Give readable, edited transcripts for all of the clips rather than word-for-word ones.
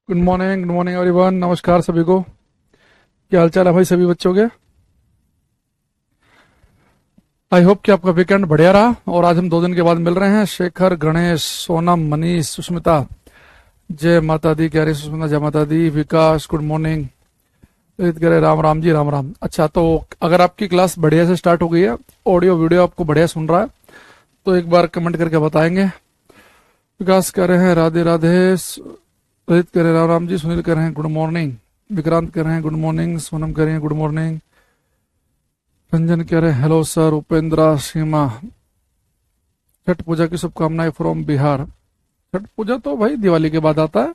Good morning everyone. नमस्कार सभी को। क्या हाल चाल है भाई सभी बच्चों के। आई होप कि आपका वीकेंड बढ़िया रहा। और आज हम 2 दिन के बाद मिल रहे हैं। शेखर, गणेश, सोनम, मनीष, सुष्मिता, जय माता दी कह रही सुष्मिता, जय माता दी। विकास गुड मॉर्निंग। कह रहे राम राम जी, राम राम। अच्छा, तो अगर आपकी क्लास बढ़िया से स्टार्ट हो गई है, ऑडियो वीडियो आपको बढ़िया सुन रहा है, तो एक बार कमेंट करके बताएंगे। विकास कह रहे हैं राधे राधे। रोहित कह रहे हैं राम राम जी। सुनील कह रहे हैं गुड मॉर्निंग। विक्रांत कह रहे हैं गुड मॉर्निंग। सोनम कह रहे हैं गुड मॉर्निंग। रंजन कह रहे हैं हेलो सर। उपेंद्रा, सीमा, छठ पूजा की शुभकामनाएं फ्रॉम बिहार। छठ पूजा तो भाई दिवाली के बाद आता है।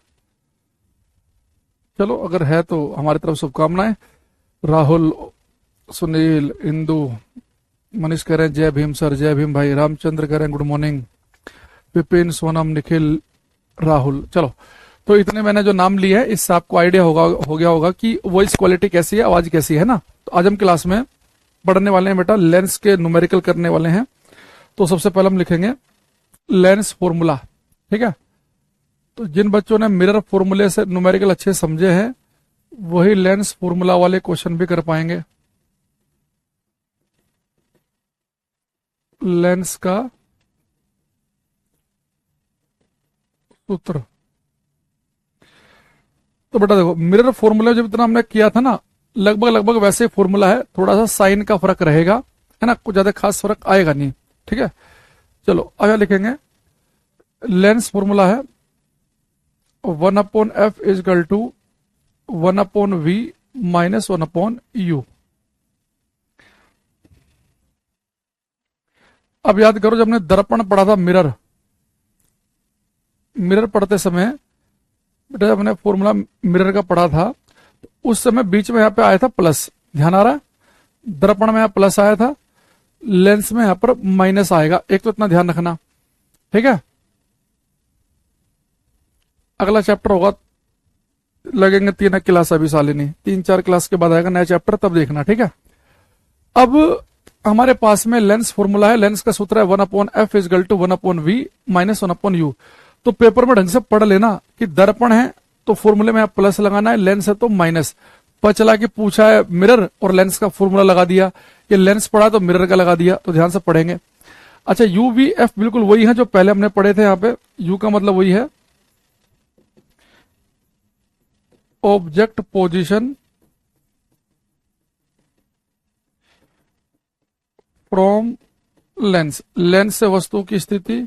चलो, अगर है तो हमारी तरफ शुभकामनाएं। राहुल, सुनील, इंदु, मनीष कह रहे हैं जय भीम सर। जय भीम भाई। रामचंद्र कह रहे हैं गुड मॉर्निंग। विपिन, सोनम, निखिल, राहुल। चलो, तो इतने मैंने जो नाम लिए हैं, इससे आपको आइडिया हो गया होगा कि वॉइस क्वालिटी कैसी है, आवाज कैसी है ना। तो आज हम क्लास में पढ़ने वाले हैं बेटा, लेंस के न्यूमेरिकल करने वाले हैं। तो सबसे पहले हम लिखेंगे लेंस फॉर्मूला। ठीक है। तो जिन बच्चों ने मिरर फॉर्मूले से न्यूमेरिकल अच्छे समझे हैं, वही लेंस फॉर्मूला वाले क्वेश्चन भी कर पाएंगे। लेंस का सूत्र। तो बेटा देखो, मिरर फॉर्मूला जब इतना हमने किया था ना, लगभग लगभग वैसे फॉर्मूला है। थोड़ा सा साइन का फर्क रहेगा, है ना, कुछ ज्यादा खास फर्क आएगा नहीं। ठीक है। चलो आगे लिखेंगे। लेंस फॉर्मूला है 1/f is equal to 1/v minus 1/u। अब याद करो, जब हमने दर्पण पढ़ा था, मिरर मिरर पढ़ते समय बेटा, जब हमने फॉर्मूला मिरर का पढ़ा था, तो उस समय बीच में यहाँ पे आया था प्लस। ध्यान आ रहा है? दर्पण में यहाँ प्लस आया था, लेंस में यहाँ पर माइनस आएगा। एक तो इतना ध्यान रखना। ठीक है। अगला चैप्टर होगा, लगेंगे 3 क्लास अभी सालिनी, 3-4 क्लास के बाद आएगा नया चैप्टर, तब देखना। ठीक है। अब हमारे पास में लेंस फॉर्मूला है। लेंस का सूत्र है 1/f is equal to 1/v minus 1/u। तो पेपर में ढंग से पढ़ लेना कि दर्पण है तो फॉर्मूले में आप प्लस लगाना है, लेंस है तो माइनस। पता चला कि पूछा है मिरर और लेंस का फॉर्मूला लगा दिया, ये लेंस पढ़ा तो मिरर का लगा दिया। तो ध्यान से पढ़ेंगे। अच्छा, यू वी एफ बिल्कुल वही है जो पहले हमने पढ़े थे। यहाँ पे यू का मतलब वही है, object position from lens. Lens से वस्तु की स्थिति,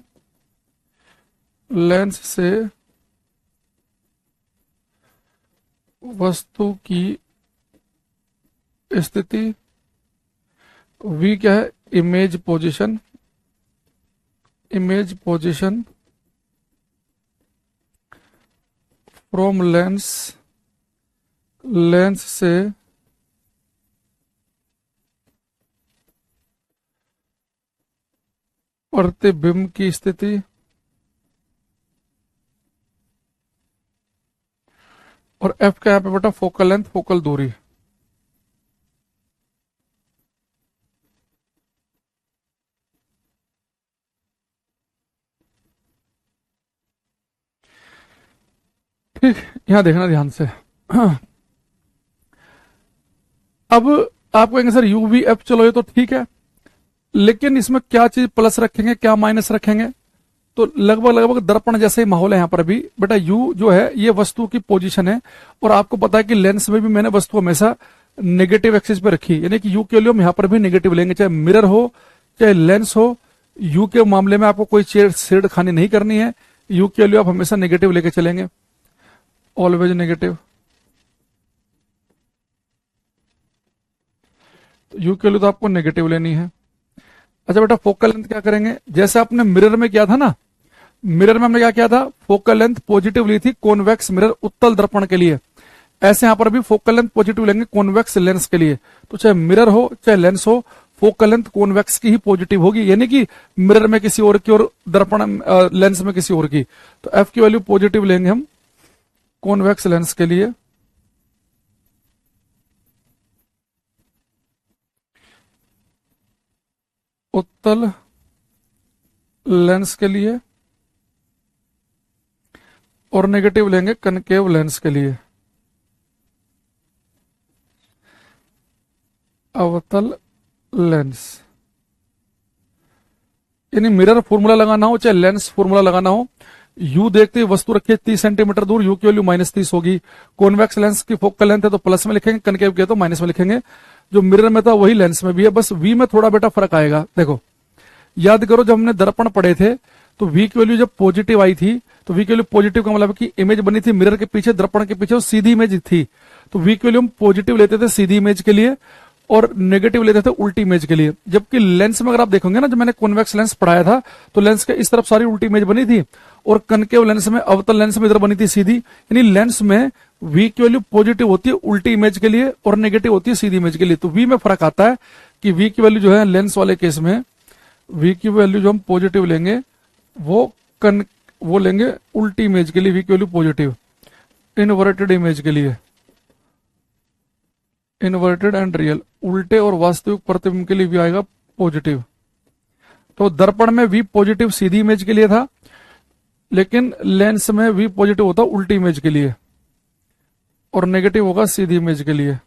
लेंस से वस्तु की स्थिति। वी क्या है? Image position. Image position from lens. Lens से प्रतिबिंब की स्थिति। और एफ का यहाँ पे बेटा फोकल लेंथ, फोकल दूरी। ठीक, यहां देखना ध्यान से। अब आप कहेंगे सर यू वी एफ, चलो ये तो ठीक है, लेकिन इसमें क्या चीज प्लस रखेंगे, क्या माइनस रखेंगे? तो लगभग लगभग दर्पण जैसे ही माहौल है यहाँ पर भी। बेटा यू जो है ये वस्तु की पोजीशन है, और आपको पता है कि लेंस में भी मैंने वस्तु हमेशा नेगेटिव एक्सिस पे रखी, यानी कि यू के लिए हम यहाँ पर भी नेगेटिव लेंगे, चाहे मिरर हो चाहे लेंस हो। यू के मामले में आपको कोई छेड़खानी नहीं करनी है। यू के लिए आप हमेशा नेगेटिव लेके चलेंगे, ऑलवेज नेगेटिव। तो यू के लिए तो आपको नेगेटिव लेनी है। अच्छा बेटा, फोकल लेंथ क्या करेंगे? जैसे आपने मिरर में किया था ना, मिरर में हमने क्या किया था? फोकल लेंथ पॉजिटिव ली थी, कॉन्वेक्स मिरर उत्तल दर्पण के लिए। ऐसे यहां पर भी फोकल लेंथ पॉजिटिव लेंगे कॉन्वेक्स लेंस के लिए। तो चाहे मिरर हो चाहे लेंस हो, फोकल लेंथ कॉन्वेक्स की ही पॉजिटिव होगी, यानी कि मिरर में किसी और की और दर्पण लेंस में किसी और की। तो एफ की वैल्यू पॉजिटिव लेंगे हम कॉन्वेक्स लेंस के लिए। उत्तल लेंस के लिए और नेगेटिव लेंगे कनकेव लेंस के लिए, अवतल लेंस। यानी मिरर फॉर्मूला लगाना हो चाहे लेंस फॉर्मूला लगाना हो, यू देखते ही वस्तु रखिए 30 सेंटीमीटर दूर, यू की वैल्यू -30 होगी। कॉन्वेक्स लेंस की फोकल लेंथ है तो प्लस में लिखेंगे, कनकेव की है तो माइनस में लिखेंगे। जो मिरर में था वही लेंस में भी है, बस वी में थोड़ा बेटा फर्क आएगा। देखो याद करो जब हमने दर्पण पढ़े थे तो वी की वैल्यू जब पॉजिटिव आई थी तो वी की वैल्यू पॉजिटिव का मतलब कि इमेज बनी थी मिरर के पीछे, दर्पण के पीछे, वो सीधी इमेज थी। तो वी की वैल्यू हम पॉजिटिव लेते थे सीधी इमेज के लिए और नेगेटिव लेते थे उल्टी इमेज के लिए। जबकि लेंस में अगर आप देखोगे ना, जब मैंने कॉन्वेक्स लेंस पढ़ाया था तो लेंस के इस तरफ सारी उल्टी इमेज बनी थी और कनकेव लेंस में, अवतल लेंस में इधर बनी थी सीधी। यानी लेंस में वी की वैल्यू पॉजिटिव होती है उल्टी इमेज के लिए और नेगेटिव होती है सीधी इमेज के लिए। तो वी में फर्क आता है कि वी की वैल्यू जो है लेंस वाले केस में, वी की वैल्यू जो हम पॉजिटिव लेंगे वो लेंगे उल्टी इमेज के लिए, वी की वैल्यू पॉजिटिव। इनवर्टेड इमेज के लिए, इनवर्टेड एंड रियल, उल्टे और वास्तविक प्रतिबिंब के लिए वी आएगा पॉजिटिव। तो दर्पण में वी पॉजिटिव सीधी इमेज के लिए था, लेकिन लेंस में वी पॉजिटिव होता उल्टी इमेज के लिए और नेगेटिव होगा सीधी इमेज के लिए।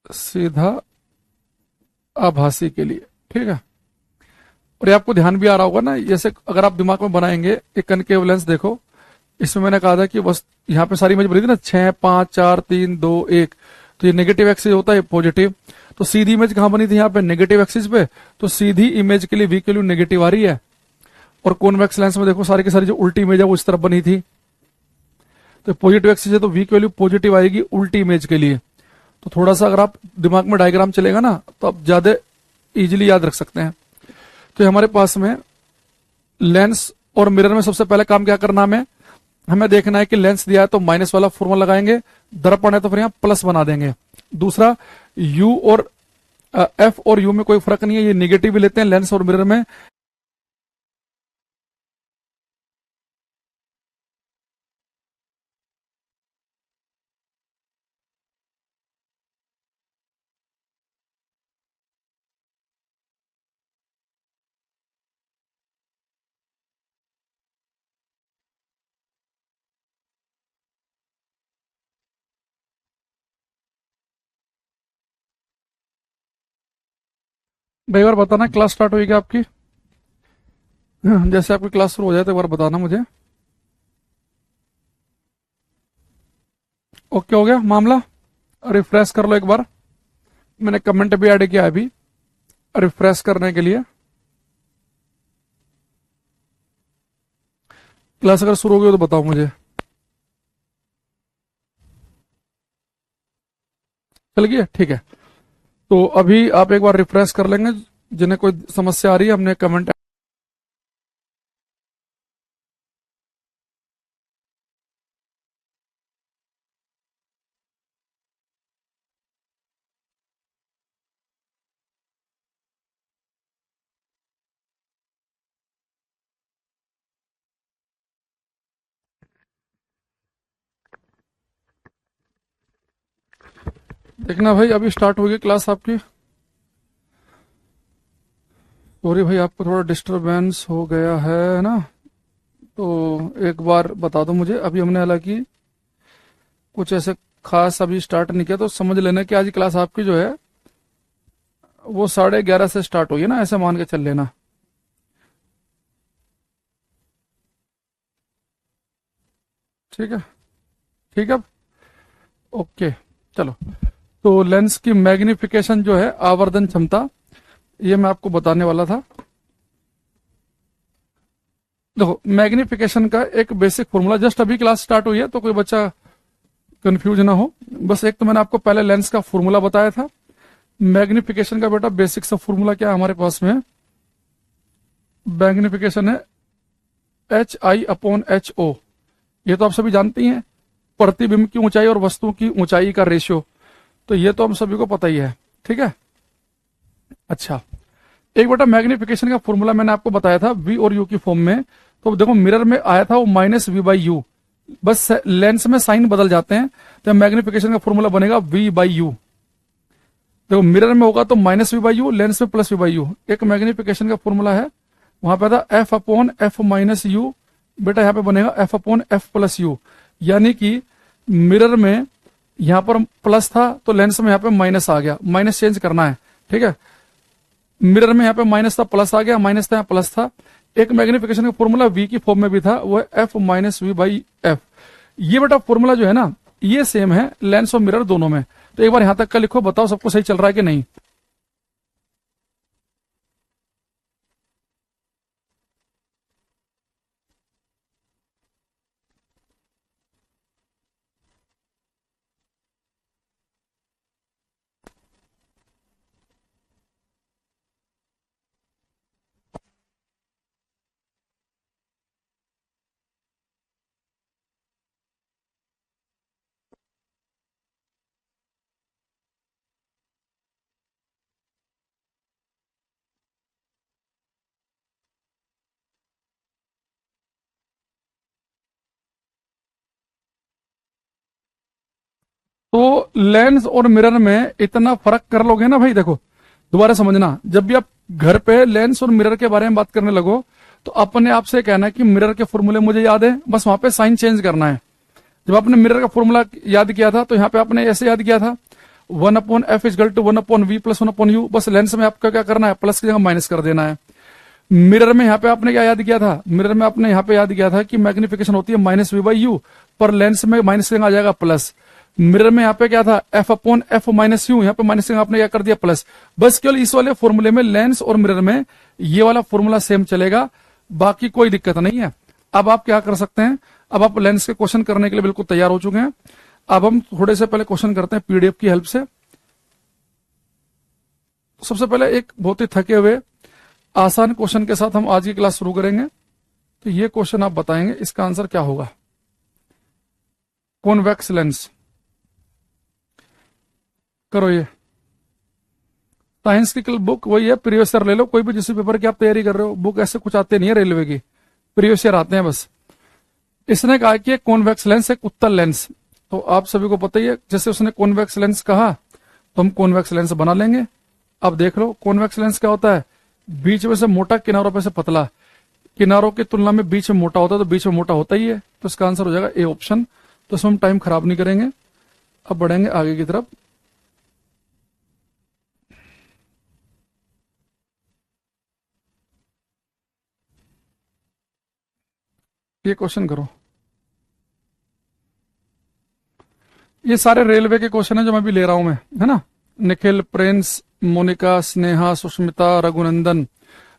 सीधा आभासी के लिए, ठीक है। और ये आपको ध्यान भी आ रहा होगा ना, जैसे अगर आप दिमाग में बनाएंगे एक कनकेव लेंस, देखो इसमें मैंने कहा था कि बस यहाँ पे सारी इमेज बनी थी ना 6 5 4 3 2 1, तो ये नेगेटिव एक्सिस होता है पॉजिटिव। तो सीधी इमेज कहां बनी थी, यहाँ पे नेगेटिव एक्सिस पे, तो सीधी इमेज के लिए वी की वैल्यू नेगेटिव आ रही है। और कॉन्वेक्स लेंस में देखो सारी की सारी जो उल्टी इमेज है वो इस तरफ बनी थी, तो पॉजिटिव एक्सिस है तो वी की वैल्यू पॉजिटिव आएगी उल्टी इमेज के लिए। तो थोड़ा सा अगर आप दिमाग में डायग्राम चलेगा ना तो आप ज्यादा इजीली याद रख सकते हैं। तो हमारे पास में लेंस और मिरर में सबसे पहले काम क्या करना हमें देखना है कि लेंस दिया है तो माइनस वाला फॉर्मूला लगाएंगे, दर्पण है तो फिर यहां प्लस बना देंगे। दूसरा, यू और एफ और यू में कोई फर्क नहीं है, ये निगेटिव भी लेते हैं लेंस और मिरर में। भाई एक बार बताना क्लास स्टार्ट हुई क्या आपकी? जैसे आपकी क्लास शुरू हो जाए तो एक बार बताना मुझे। ओके हो गया मामला? रिफ्रेश कर लो एक बार, मैंने कमेंट भी ऐड किया है अभी रिफ्रेश करने के लिए। क्लास अगर शुरू हो गई तो बताओ मुझे। चल गया, ठीक है। तो अभी आप एक बार रिफ्रेश कर लेंगे, जिन्हें कोई समस्या आ रही है हमने कमेंट। देखना भाई अभी स्टार्ट होगी क्लास आपकी। सॉरी भाई आपको थोड़ा डिस्टरबेंस हो गया है ना, तो एक बार बता दो मुझे। अभी हमने हालांकि कुछ ऐसे खास अभी स्टार्ट नहीं किया, तो समझ लेना कि आज क्लास आपकी जो है वो 11:30 से स्टार्ट हुई है ना, ऐसे मान के चल लेना। ठीक है, ठीक है, ओके। चलो, तो लेंस की मैग्निफिकेशन जो है, आवर्धन क्षमता, ये मैं आपको बताने वाला था। देखो मैग्निफिकेशन का एक बेसिक फॉर्मूला, जस्ट अभी क्लास स्टार्ट हुई है तो कोई बच्चा कंफ्यूज ना हो। बस एक तो मैंने आपको पहले लेंस का फॉर्मूला बताया था। मैग्निफिकेशन का बेटा बेसिक सा फॉर्मूला क्या है हमारे पास में, मैग्निफिकेशन है HI/HO। ये तो आप सभी जानते ही हैं, प्रतिबिंब की ऊंचाई और वस्तु की ऊंचाई का रेशियो, तो ये तो हम सभी को पता ही है। ठीक है, अच्छा एक बेटा मैग्निफिकेशन का फॉर्मूला मैंने आपको बताया था V और U की फॉर्म में। तो देखो मिरर में आया था वो -V/U, बस लेंस में साइन बदल जाते हैं तो मैग्निफिकेशन का फॉर्मूला बनेगा V/U। देखो मिरर में होगा तो minus v by u, lens में प्लस वी बाई यू। एक मैग्निफिकेशन का फॉर्मूला है, वहां पे था f upon f minus u, बेटा यहाँ पे बनेगा f upon f plus u. यानी कि मिरर में यहां पर प्लस था तो लेंस में यहाँ पे माइनस आ गया, माइनस चेंज करना है, ठीक है। मिरर में यहाँ पे माइनस था प्लस आ गया, माइनस था प्लस था। एक मैग्निफिकेशन का फॉर्मूला वी की फॉर्म में भी था, वो f minus v by f. ये बेटा फॉर्मूला जो है ना, ये सेम है लेंस और मिरर दोनों में। तो एक बार यहां तक का लिखो, बताओ सबको सही चल रहा है कि नहीं। तो लेंस और मिरर में इतना फर्क कर लोगे ना भाई, देखो दोबारा समझना, जब भी आप घर पे लेंस और मिरर के बारे में बात करने लगो तो अपने आप से कहना है कि मिरर के फॉर्मूले मुझे याद है, बस वहां पे साइन चेंज करना है। जब आपने मिरर का फॉर्मूला याद किया था तो यहाँ पे आपने ऐसे याद किया था, 1/f is equal to 1/v plus 1/u। बस लेंस में आपका क्या करना है, प्लस की जगह माइनस कर देना है। मिरर में यहाँ पे आपने क्या याद किया था, मिरर में आपने यहाँ पे याद किया था कि मैग्निफिकेशन होती है माइनस वी बाई यू, पर लेंस में माइनस की जगह आ जाएगा प्लस। मिरर में यहाँ पे क्या था, f upon f minus you, यहाँ पे माइनस आपने क्या कर दिया प्लस। बस केवल इस वाले फॉर्मूले में लेंस और मिरर में ये वाला फॉर्मूला सेम चलेगा, बाकी कोई दिक्कत नहीं है। अब आप क्या कर सकते हैं, अब आप लेंस के क्वेश्चन करने के लिए बिल्कुल तैयार हो चुके हैं। अब हम थोड़े से पहले क्वेश्चन करते हैं पीडीएफ की हेल्प से। सबसे पहले एक बहुत ही थके हुए आसान क्वेश्चन के साथ हम आज की क्लास शुरू करेंगे। तो ये क्वेश्चन आप बताएंगे, इसका आंसर क्या होगा। कॉन्वेक्स लेंस करो, ये साइंस की कल बुक वही है, प्रीवियस ईयर ले लो, कोई भी जिस पेपर की आप तैयारी कर रहे हो, बुक ऐसे कुछ आते नहीं है रेलवे की, प्रीवियस ईयर आते हैं बस। इसने कहा कि कॉन्वेक्स लेंस एक उत्तल लेंस, तो आप सभी को पता ही है, जैसे उसने कॉन्वेक्स लेंस कहा तो हम कॉन्वेक्स लेंस बना लेंगे। अब देख लो कॉन्वेक्स लेंस क्या होता है, बीच में से मोटा, किनारों पे से पतला। किनारों की तुलना में बीच में मोटा होता है, तो बीच में मोटा होता ही है, तो इसका आंसर हो जाएगा ए ऑप्शन। तो इसमें हम टाइम खराब नहीं करेंगे, अब बढ़ेंगे आगे की तरफ। ये क्वेश्चन करो, ये सारे रेलवे के क्वेश्चन है जो मैं भी ले रहा हूं मैं, है ना। निखिल, प्रिंस, मोनिका, स्नेहा, सुष्मिता, रघुनंदन,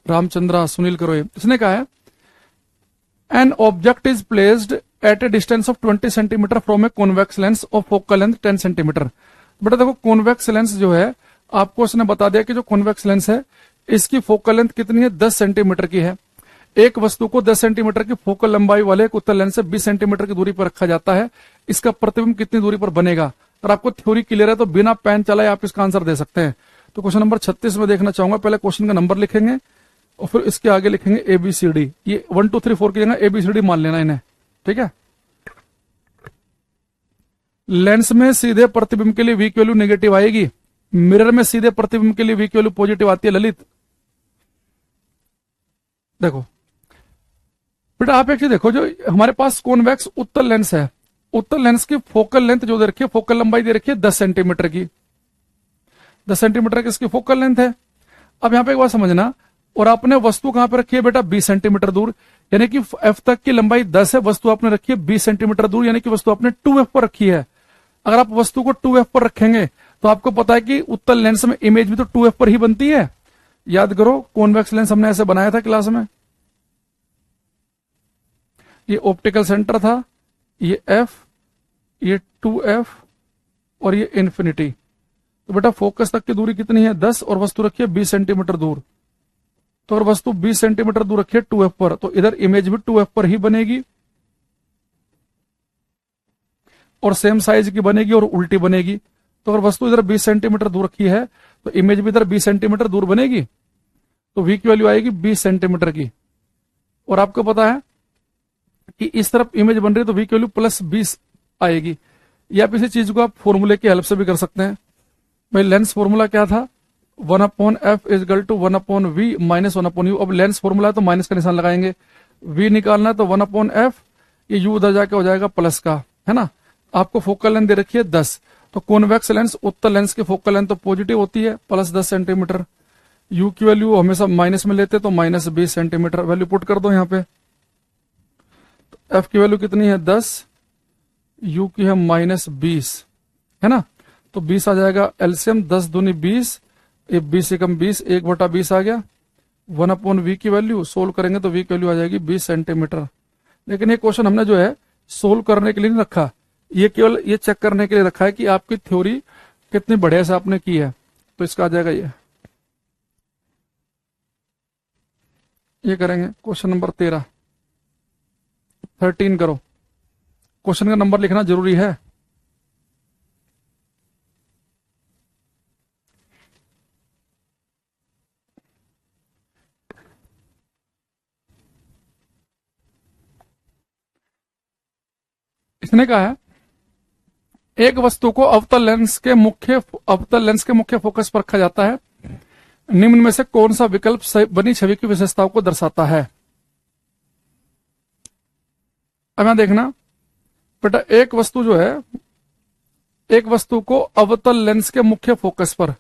रामचंद्रा, सुनील करो। इसने कहा है an object is placed at A distance of 20 centimetre from a convex lens of focal length 10 centimetre. बेटा देखो कॉन्वेक्स लेंस जो है, आपको उसने बता दिया कि जो कॉन्वेक्स लेंस है इसकी फोकल लेंथ कितनी है, 10 सेंटीमीटर की है। एक वस्तु को 10 सेंटीमीटर की फोकल लंबाई वाले एक उत्तल लेंस से 20 सेंटीमीटर की दूरी पर रखा जाता है। इसका प्रतिबिंब कितनी दूरी पर बनेगा। अगर आपको थ्योरी क्लियर है तो बिना पेन चलाए आप इसका आंसर दे सकते हैं। तो क्वेश्चन नंबर 36 में देखना चाहूंगा, पहले क्वेश्चन का नंबर लिखेंगे और फिर इसके आगे लिखेंगे ABCD। ये 1 2 3 4 की जगह ABCD मान लेना इन्हें, ठीक है। लेंस में सीधे प्रतिबिंब के लिए वी की वैल्यू नेगेटिव आएगी, मिरर में सीधे प्रतिबिंब के लिए वी की वैल्यू पॉजिटिव आती है। ललित देखो बेटा, आप एक चीज देखो, जो हमारे पास कॉन्वेक्स उत्तल लेंस है, उत्तल लेंस की फोकल लेंथ जो दे रखी है, फोकल लंबाई दे रखी है 10 सेंटीमीटर की, 10 सेंटीमीटर की इसकी फोकल लेंथ है। अब यहां पे एक बात समझना, और आपने वस्तु कहां पे रखी है बेटा, 20 सेंटीमीटर दूर, यानी कि एफ तक की लंबाई 10 है, वस्तु आपने रखी है 20 सेंटीमीटर दूर, यानी कि वस्तु आपने 2F पर रखी है। अगर आप वस्तु को 2F पर रखेंगे तो आपको पता है कि उत्तल लेंस में इमेज भी तो 2F पर ही बनती है। याद करो कॉन्वेक्स लेंस हमने ऐसे बनाया था क्लास में, ये ऑप्टिकल सेंटर था, ये F, ये 2F और ये इंफिनिटी। तो बेटा फोकस तक की दूरी कितनी है, 10, और वस्तु रखी है 20 सेंटीमीटर दूर। तो अगर वस्तु 20 सेंटीमीटर दूर रखी है 2F पर, तो इधर इमेज भी 2F पर ही बनेगी और सेम साइज की बनेगी और उल्टी बनेगी। तो अगर वस्तु इधर 20 सेंटीमीटर दूर रखी है तो इमेज भी इधर 20 सेंटीमीटर दूर बनेगी, तो V की वैल्यू आएगी 20 सेंटीमीटर की। और आपको पता है कि इस तरफ इमेज बन रही है तो V की वैल्यू +20 आएगी। या आप इसी चीज को आप फॉर्मूले की हेल्प से भी कर सकते हैं। भाई लेंस फॉर्मूला क्या था, 1/f is equal to 1/v minus 1/u। अब लेंस फॉर्मूला है तो माइनस का निशान लगाएंगे, v निकालना है तो 1/f, ये u उधर जाके हो जाएगा प्लस का, है ना। आपको फोकल लेंथ दे रखी है 10, तो कॉन्वेक्स लेंस उत्तल लेंस की फोकल लेंथ तो पॉजिटिव होती है प्लस 10 सेंटीमीटर। u की वैल्यू हमेशा माइनस में लेते तो माइनस 20 सेंटीमीटर, वैल्यू पुट कर दो यहाँ पे। तो f की वैल्यू कितनी है 10, u की है माइनस 20, है ना। तो 20 आ जाएगा एलसीएम, 10 दूनी 20, 20 से कम 20, 1/20 आ गया। 1/v की वैल्यू सोल्व करेंगे तो v की वैल्यू आ जाएगी 20 सेंटीमीटर। लेकिन ये क्वेश्चन हमने जो है सोल्व करने के लिए नहीं रखा, ये केवल ये चेक करने के लिए रखा है कि आपकी थ्योरी कितनी बढ़िया से आपने की है। तो इसका आ जाएगा ये करेंगे क्वेश्चन नंबर 13 करो। क्वेश्चन का नंबर लिखना जरूरी है। इसने कहा है एक वस्तु को अवतल लेंस के मुख्य फोकस पर रखा जाता है, निम्न में से कौन सा विकल्प बनी छवि की विशेषताओं को दर्शाता है। अब यहां देखना बेटा, एक वस्तु को अवतल लेंस के मुख्य फोकस पर,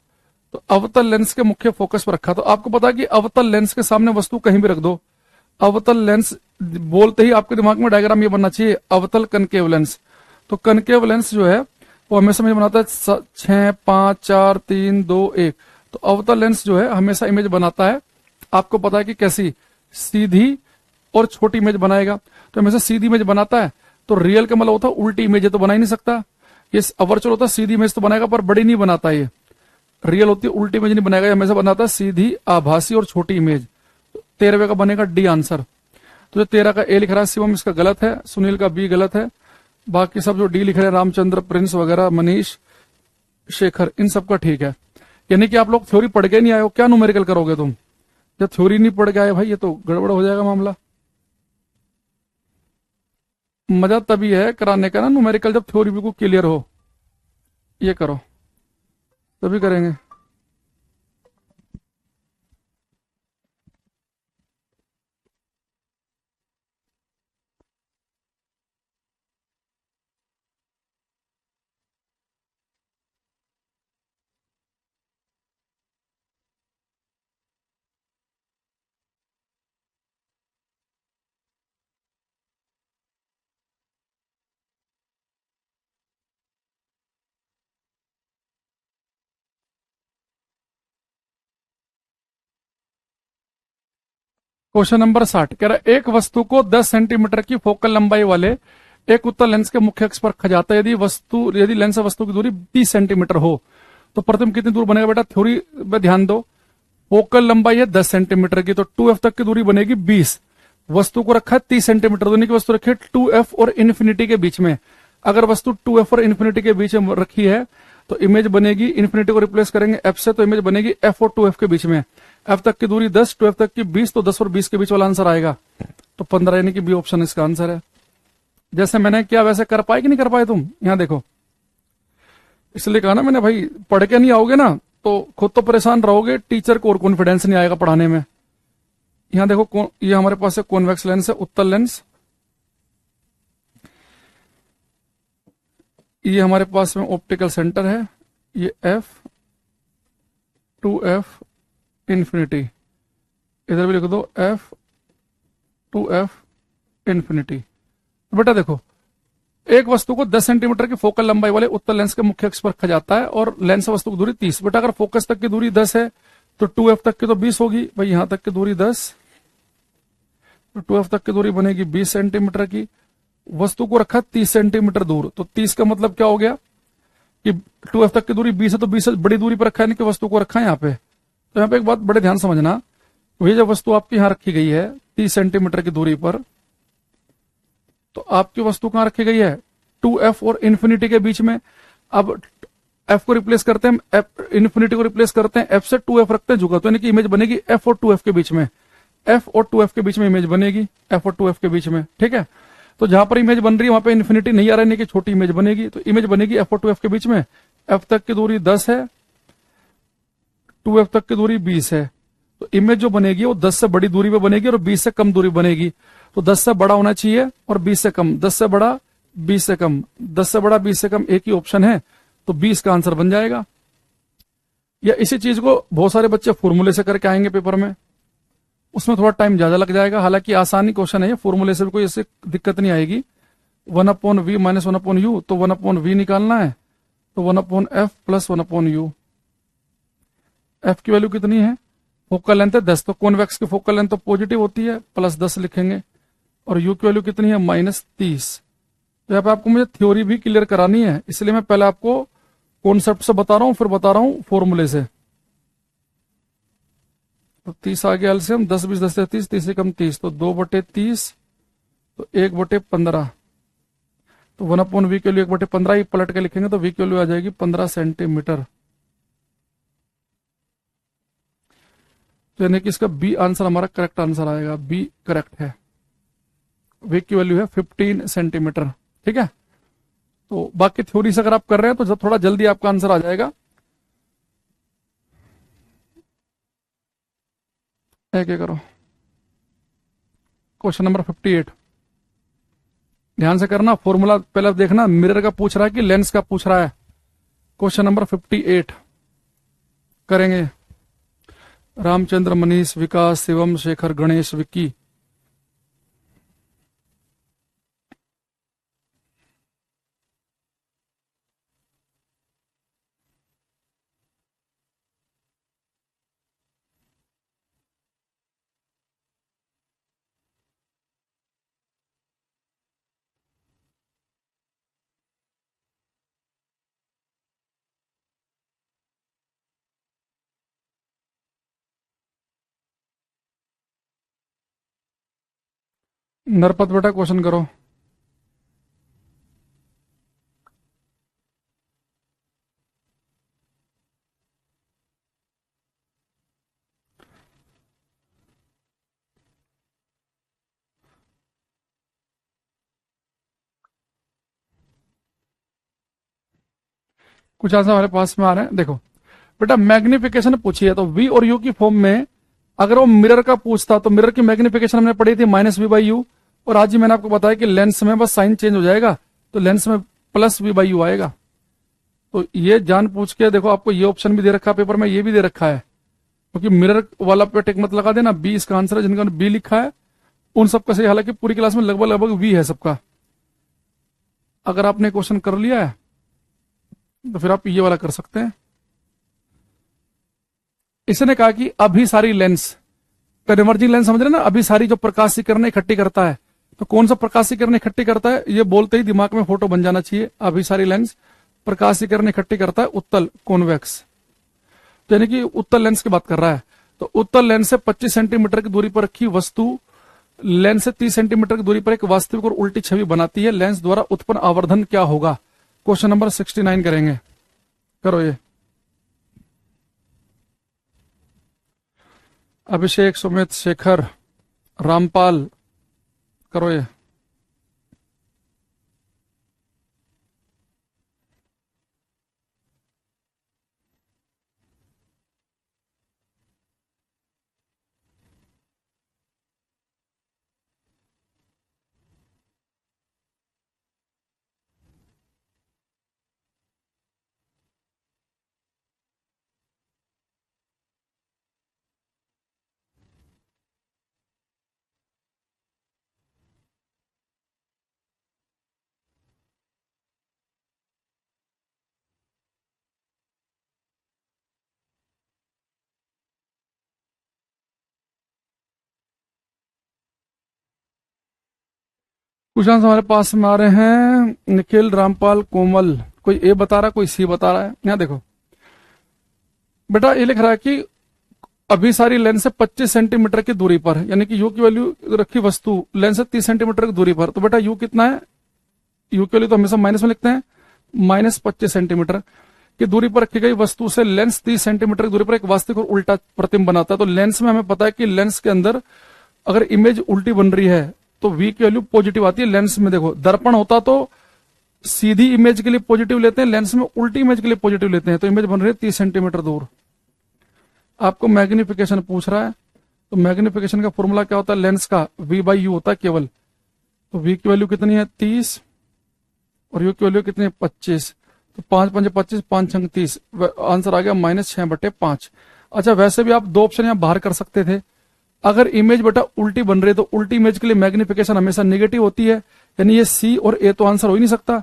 तो अवतल लेंस के मुख्य फोकस पर रखा, तो आपको पता है कि अवतल लेंस के सामने वस्तु कहीं भी रख दो, अवतल लेंस बोलते ही आपके दिमाग में डायग्राम ये बनना चाहिए, अवतल कनकेव लेंस। तो कनकेव लेंस जो है वो हमेशा इमेज बनाता है 6, 5, 4, 3, 2, 1। तो अवतल लेंस जो है हमेशा इमेज बनाता है, आपको पता है कि कैसी, सीधी और छोटी इमेज बनाएगा। तो हमेशा सीधी इमेज बनाता है, तो रियल का मतलब होता है उल्टी इमेज है तो बना ही नहीं सकता। ये वर्चुअल होता है सीधी इमेज तो बनाएगा पर बड़ी नहीं बनाता, ये रियल होती है उल्टी इमेज नहीं बनाएगा, हमेशा बनाता है सीधी, आभासी और छोटी इमेज। 13वें का बनेगा डी आंसर। तो जो 13 का ए लिख रहा है शिवम, इसका गलत है, सुनील का बी गलत है, बाकी सब जो डी लिख रहे हैं रामचंद्र, प्रिंस वगैरह, मनीष, शेखर, इन सब का ठीक है। यानी कि आप लोग थ्योरी पढ़ के नहीं आए हो, क्या न्यूमेरिकल करोगे तुम जब थ्योरी नहीं पढ़ के आए भाई, ये तो गड़बड़ हो जाएगा मामला। मजा तभी है कराने का ना न्यूमेरिकल जब थ्योरी बिल्कुल क्लियर हो। ये करो तभी करेंगे। क्वेश्चन नंबर 60 कह रहा है एक वस्तु को 10 सेंटीमीटर की फोकल लंबाई वाले एक उत्तल लेंस के मुख्य अक्ष पर रखा जाता है, यदि लेंस वस्तु की दूरी 30 सेंटीमीटर हो तो प्रथम कितनी दूर बनेगा। बेटा थ्योरी में ध्यान दो, फोकल लंबाई है 10 सेंटीमीटर की, तो 2f तक की दूरी बनेगी 20, वस्तु को रखा है 30 सेंटीमीटर, यानी कि वस्तु रखी है 2f और इन्फिनिटी के बीच में। अगर वस्तु 2f और इन्फिनिटी के बीच में रखी है तो इमेज बनेगी, इन्फिनिटी को रिप्लेस करेंगे f से तो इमेज बनेगी f और 2f के बीच में। f तक की दूरी 10, 2f तक की 20, तो 10 और 20 के बीच वाला आंसर आएगा, तो 15, यानी कि बी ऑप्शन इसका आंसर है। जैसे मैंने किया वैसे कर पाए कि नहीं कर पाए तुम, यहां देखो, इसलिए कहा ना मैंने भाई पढ़ के नहीं आओगे ना तो खुद तो परेशान रहोगे, टीचर को और कॉन्फिडेंस नहीं आएगा पढ़ाने में। यहां देखो ये हमारे पास है कॉन्वेक्स लेंस है, उत्तल लेंस, ये हमारे पास में ऑप्टिकल सेंटर है, ये f, 2f, इन्फिनिटी, इधर भी लिख दो f, 2f, इन्फिनिटी। बेटा देखो एक वस्तु को 10 सेंटीमीटर की फोकल लंबाई वाले उत्तल लेंस के मुख्य अक्ष पर रखा जाता है और लेंस वस्तु की दूरी 30। बेटा अगर फोकस तक की दूरी 10 है तो 2f तक की तो 20 होगी, भाई यहां तक की दूरी 10, तो 2f तक की दूरी बनेगी 20 सेंटीमीटर की, वस्तु को रखा 30 सेंटीमीटर दूर, तो 30 का मतलब क्या हो गया कि 2f तक की दूरी 20 है तो 20 से बड़ी दूरी पर रखा है, कि वस्तु को रखा है यहाँ पे। तो यहाँ पे एक बात बड़े ध्यान समझना, वही जब वस्तु आपकी यहाँ रखी गई है 30 सेंटीमीटर की दूरी पर, तो आपकी वस्तु कहां रखी गई है 2f और इन्फिनिटी के बीच में। अब f को रिप्लेस करते हैं, इन्फिनिटी को रिप्लेस करते हैं, f से 2f रखते हैं जुगा, तो यानी कि इमेज बनेगी f और 2f के बीच में, f और 2f के बीच में इमेज बनेगी, f और 2f के बीच में, ठीक है। तो जहां पर इमेज बन रही है वहां पे इन्फिनिटी नहीं आ रहा है, कि छोटी इमेज बनेगी, तो इमेज बनेगी f और 2f के बीच में। f तक की दूरी 10 है 2f तक की दूरी 20 है, तो इमेज जो बनेगी वो 10 से बड़ी दूरी पे बनेगी और 20 से कम दूरी बनेगी। तो 10 से बड़ा होना चाहिए और 20 से कम, 10 से बड़ा 20 से कम, 10 से बड़ा 20 से कम, एक ही ऑप्शन है, तो 20 का आंसर बन जाएगा। या इसी चीज को बहुत सारे बच्चे फॉर्मूले से करके आएंगे पेपर में, उसमें थोड़ा टाइम ज्यादा लग जाएगा। हालांकि आसानी क्वेश्चन है ये, फॉर्मूले से भी कोई ऐसे दिक्कत नहीं आएगी। 1/v माइनस 1/u, तो 1/v निकालना है, तो 1/f प्लस 1/u। f की वैल्यू कितनी है, फोकल लेंथ है 10, तो कॉन्वेक्स की फोकल लेंथ तो पॉजिटिव होती है, प्लस 10 लिखेंगे। और u की वैल्यू कितनी है, -30। तो यहाँ पे आपको मुझे थ्योरी भी क्लियर करानी है, इसलिए मैं पहले आपको कॉन्सेप्ट से बता रहा हूं, फिर बता रहा हूं फॉर्मूले से। तो 30 आ गया एलसीएम, 10 20 10 से 30, 30 से कम 30, तो 2/30, तो 1/15। तो 1/v के लिए 1/15 ही पलट के लिखेंगे, तो v की वैल्यू आ जाएगी 15 सेंटीमीटर। तो यानी कि इसका बी आंसर हमारा करेक्ट आंसर आएगा, बी करेक्ट है। v की वैल्यू है 15 सेंटीमीटर। ठीक है, तो बाकी थ्योरी से अगर आप कर रहे हैं तो थोड़ा जल्दी आपका आंसर आ जाएगा। एक करो, क्वेश्चन नंबर 58, ध्यान से करना। फॉर्मूला पहले देखना, मिरर का पूछ रहा है कि लेंस का पूछ रहा है। क्वेश्चन नंबर 58 करेंगे। रामचंद्र, मनीष, विकास, शिवम, शेखर, गणेश, विक्की। नरपत बेटा क्वेश्चन करो। कुछ आंसर हमारे पास में आ रहे हैं, देखो बेटा। मैग्निफिकेशन पूछी है, तो v और u की फॉर्म में अगर वो मिरर का पूछता तो मिरर की मैग्निफिकेशन हमने पढ़ी थी -v/u, और आज ही मैंने आपको बताया कि लेंस में बस साइन चेंज हो जाएगा, तो लेंस में +v/u आएगा। तो ये जान पूछ के देखो, आपको ये ऑप्शन भी दे रखा है पेपर में, ये भी दे रखा है, क्योंकि मिरर वाला पे टिक मत लगा देना। बी इसका आंसर है, जिनका बी लिखा है उन सबका सही। हालांकि पूरी क्लास में लगभग लगभग वी है सबका। अगर आपने क्वेश्चन कर लिया है तो फिर आप ये वाला कर सकते हैं। इसने कहा कि अभी सारी लेंस, कन्वर्जिंग लेंस समझ रहे ना, अभी सारी जो प्रकाश किरणें इकट्ठी करता है, तो कौन सा प्रकाश किरणें इकट्ठी करता है, ये बोलते ही दिमाग में फोटो बन जाना चाहिए। अभी सारी लेंस प्रकाश किरणें इकट्ठी करता है, उत्तल कॉन्वेक्स। तो यानी कि उत्तल लेंस की बात कर रहा है। तो उत्तल लेंस से 25 सेंटीमीटर की दूरी पर रखी वस्तु लेंस से 30 सेंटीमीटर की दूरी पर एक वास्तविक और उल्टी छवि बनाती है। लेंस द्वारा उत्पन्न आवर्धन क्या होगा। क्वेश्चन नंबर 69 करेंगे, करो ये। अभिषेक, सुमित, शेखर, रामपाल, करो ये। कुछ आंसर हमारे पास में आ रहे हैं। निखिल, रामपाल, कोमल, कोई ए बता रहा है, कोई सी बता रहा है। यहाँ देखो बेटा, ये लिख रहा है कि अभी सारी लेंस से 25 सेंटीमीटर की दूरी पर, यानी कि यू की वैल्यू रखी वस्तु लेंस से 30 सेंटीमीटर की दूरी पर। तो बेटा यू कितना है, यू के लिए तो हमेशा माइनस में लिखते हैं, -25 सेंटीमीटर की दूरी पर रखी गई वस्तु से लेंस 30 सेंटीमीटर की दूरी पर एक वास्तविक और उल्टा प्रतिबिंब बनाता है। तो लेंस में हमें पता है कि लेंस के अंदर अगर इमेज उल्टी बन रही है तो v की वैल्यू पॉजिटिव आती है। लेंस में देखो, दर्पण होता तो सीधी इमेज के लिए पॉजिटिव लेते हैं, लेंस में उल्टी इमेज के लिए पॉजिटिव लेते हैं। तो इमेज बन रही है 30 सेंटीमीटर दूर। आपको मैग्निफिकेशन पूछ रहा है, तो मैग्निफिकेशन का फॉर्मूला क्या होता है, लेंस का v बाई यू होता है केवल। तो v की वैल्यू कितनी है 30 और u की वैल्यू कितनी है 25। तो 5 5 25, 5 6 30, आंसर आ गया -6/5। अच्छा, वैसे भी आप दो ऑप्शन यहाँ बाहर कर सकते थे। अगर इमेज बेटा उल्टी बन रही है तो उल्टी इमेज के लिए मैग्निफिकेशन हमेशा नेगेटिव होती है, यानी ये सी और ए तो आंसर हो ही नहीं सकता।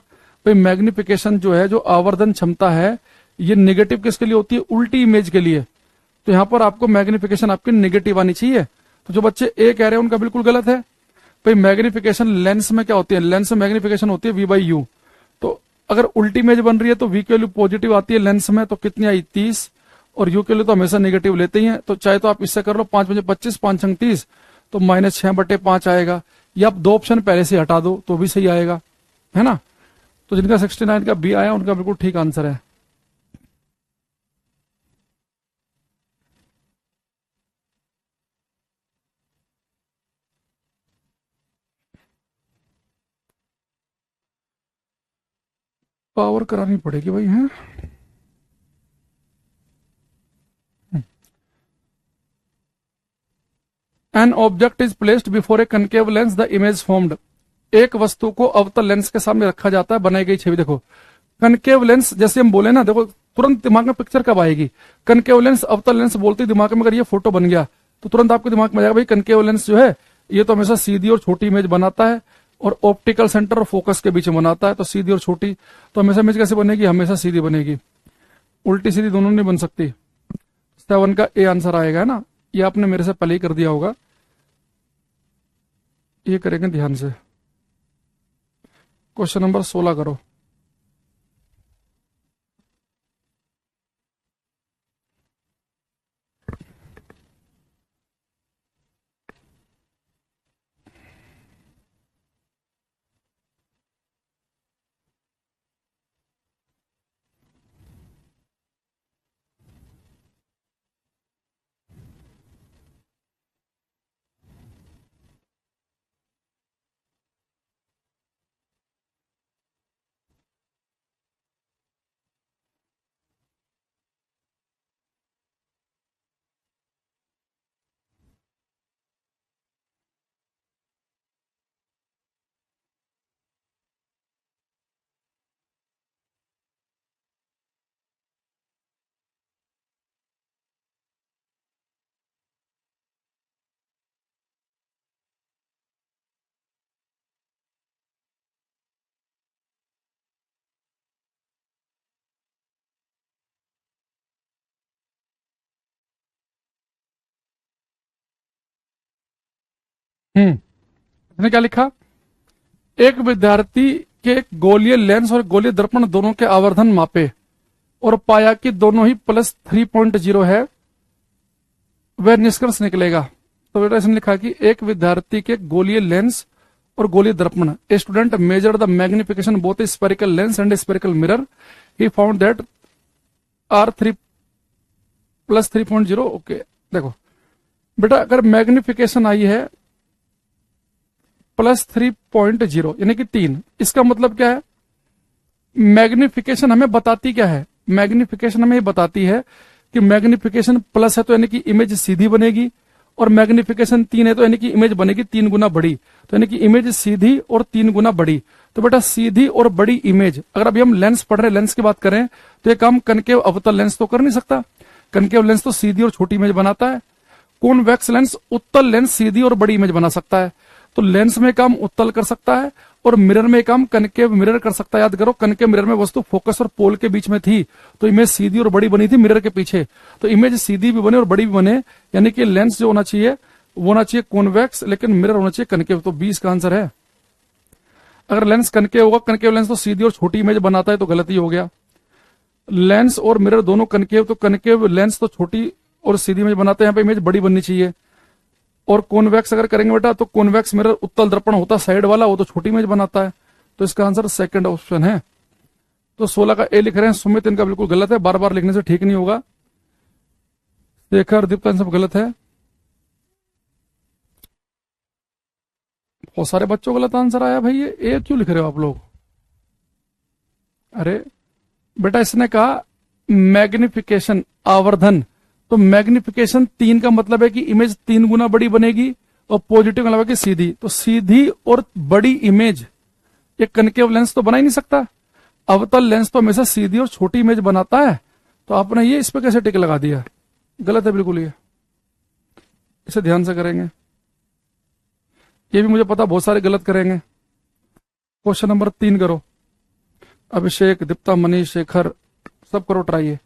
भाई मैग्निफिकेशन जो है, जो आवर्धन क्षमता है, ये नेगेटिव किसके लिए होती है, उल्टी इमेज के लिए। तो यहां पर आपको मैग्निफिकेशन आपकी नेगेटिव आनी चाहिए। तो जो बच्चे ए कह रहे हैं उनका बिल्कुल गलत है। भाई मैग्निफिकेशन लेंस में क्या होती है, लेंस में मैग्निफिकेशन होती है v बाई यू। तो अगर उल्टी इमेज बन रही है तो v की वैल्यू पॉजिटिव आती है लेंस में, तो कितनी आई 30, और u के लिए तो हमेशा नेगेटिव लेते ही हैं। तो चाहे तो आप इससे कर लो 5 5 25, 5 6 30, तो -6/5 आएगा। या आप दो ऑप्शन पहले से हटा दो तो भी सही आएगा, है ना। तो जिनका 69 का बी आया उनका बिल्कुल ठीक आंसर है। पावर करानी पड़ेगी भाई, है। An object is placed before A concave lens, the image formed. एक वस्तु को अवतल लेंस के सामने रखा जाता है, बनाई गई छवि। देखो कनकेव लेंस जैसे हम बोले ना, देखो तुरंत दिमाग में पिक्चर कब आएगी, कनकेव लेंस अवतल लेंस बोलते ही दिमाग में अगर ये फोटो बन गया तो तुरंत आपके दिमाग में आ जाएगा भाई कनकेव लेंस जो है ये तो हमेशा सीधी और छोटी इमेज बनाता है, और ऑप्टिकल सेंटर और फोकस के बीच में बनाता है। तो सीधी और छोटी, तो हमेशा इमेज कैसे बनेगी, हमेशा सीधी बनेगी, उल्टी सीधी दोनों नहीं बन सकती। 7 का ए आंसर आएगा, है ना। ये आपने मेरे से पहले ही कर दिया होगा, ये करेंगे ध्यान से। क्वेश्चन नंबर 16 करो। इसने क्या लिखा, एक विद्यार्थी के गोलीय लेंस और गोलीय दर्पण दोनों के आवर्धन मापे और पाया कि दोनों ही +3.0 है, वह निष्कर्ष निकलेगा। तो बेटा इसने लिखा कि एक विद्यार्थी के गोलीय लेंस और गोलीय दर्पण, a student measure the magnification both spherical lens and spherical mirror, he found that are 3 +3.0। Okay, देखो बेटा अगर मैग्निफिकेशन आई है +3.0 यानी कि 3, इसका मतलब क्या है, मैग्निफिकेशन हमें बताती क्या है, मैग्निफिकेशन हमें बताती है कि मैग्निफिकेशन प्लस है तो यानी कि इमेज सीधी बनेगी, और मैग्निफिकेशन 3 है तो यानी कि इमेज बनेगी 3 गुना बड़ी। तो यानी कि इमेज सीधी और 3 गुना बड़ी। तो बेटा सीधी और बड़ी इमेज, अगर अभी हम लेंस पढ़ रहे हैं, लेंस की बात करें तो ये काम कनकेव अवतल लेंस तो कर नहीं सकता। कनकेव लेंस तो सीधी और छोटी इमेज बनाता है। कॉन्वेक्स लेंस उत्तल लेंस सीधी और बड़ी इमेज बना सकता है। तो लेंस में काम उत्तल कर सकता है और मिरर में काम कनकेव मिरर कर सकता है। याद करो कनकेव मिरर में वस्तु फोकस और पोल के बीच में थी, तो इमेज सीधी और बड़ी बनी थी मिरर के पीछे। तो इमेज सीधी भी बने और बड़ी भी बने, यानी कि लेंस जो होना चाहिए वो होना चाहिए कॉन्वेक्स, लेकिन मिरर होना चाहिए कनकेव। तो 20 का आंसर है। अगर लेंस कनकेव होगा, कनकेव लेंस तो सीधी और छोटी इमेज बनाता है, तो गलती हो गया। लेंस और मिरर दोनों कनकेव, तो कनकेव लेंस तो छोटी और सीधी इमेज बनाते हैं, यहाँ पे इमेज बड़ी बननी चाहिए। और कॉन्वेक्स अगर करेंगे बेटा तो कॉन्वेक्स मिरर उत्तल दर्पण होता साइड वाला, वो तो छोटी इमेज बनाता है। तो इसका आंसर सेकंड ऑप्शन है। तो 16 का ए लिख रहे हैं सुमित, इनका बिल्कुल गलत है, बार बार लिखने से ठीक नहीं होगा। शेखर दीप्ता सब गलत है, बहुत सारे बच्चों को गलत आंसर आया भाई। ये ए क्यों लिख रहे हो आप लोग। अरे बेटा इसने कहा मैग्निफिकेशन आवर्धन, तो मैग्निफिकेशन 3 का मतलब है कि इमेज 3 गुना बड़ी बनेगी, और पॉजिटिव का मतलब है कि सीधी। तो सीधी और बड़ी इमेज ये कनकेव लेंस तो बना ही नहीं सकता। अवतल लेंस तो हमेशा सीधी और छोटी इमेज बनाता है। तो आपने ये इस पे कैसे टिक लगा दिया? गलत है बिल्कुल ये। इसे ध्यान से करेंगे। ये भी मुझे पता बहुत सारे गलत करेंगे। क्वेश्चन नंबर 3 करो। अभिषेक, दीप्ता, मनीष, शेखर, सब करो ट्राई है।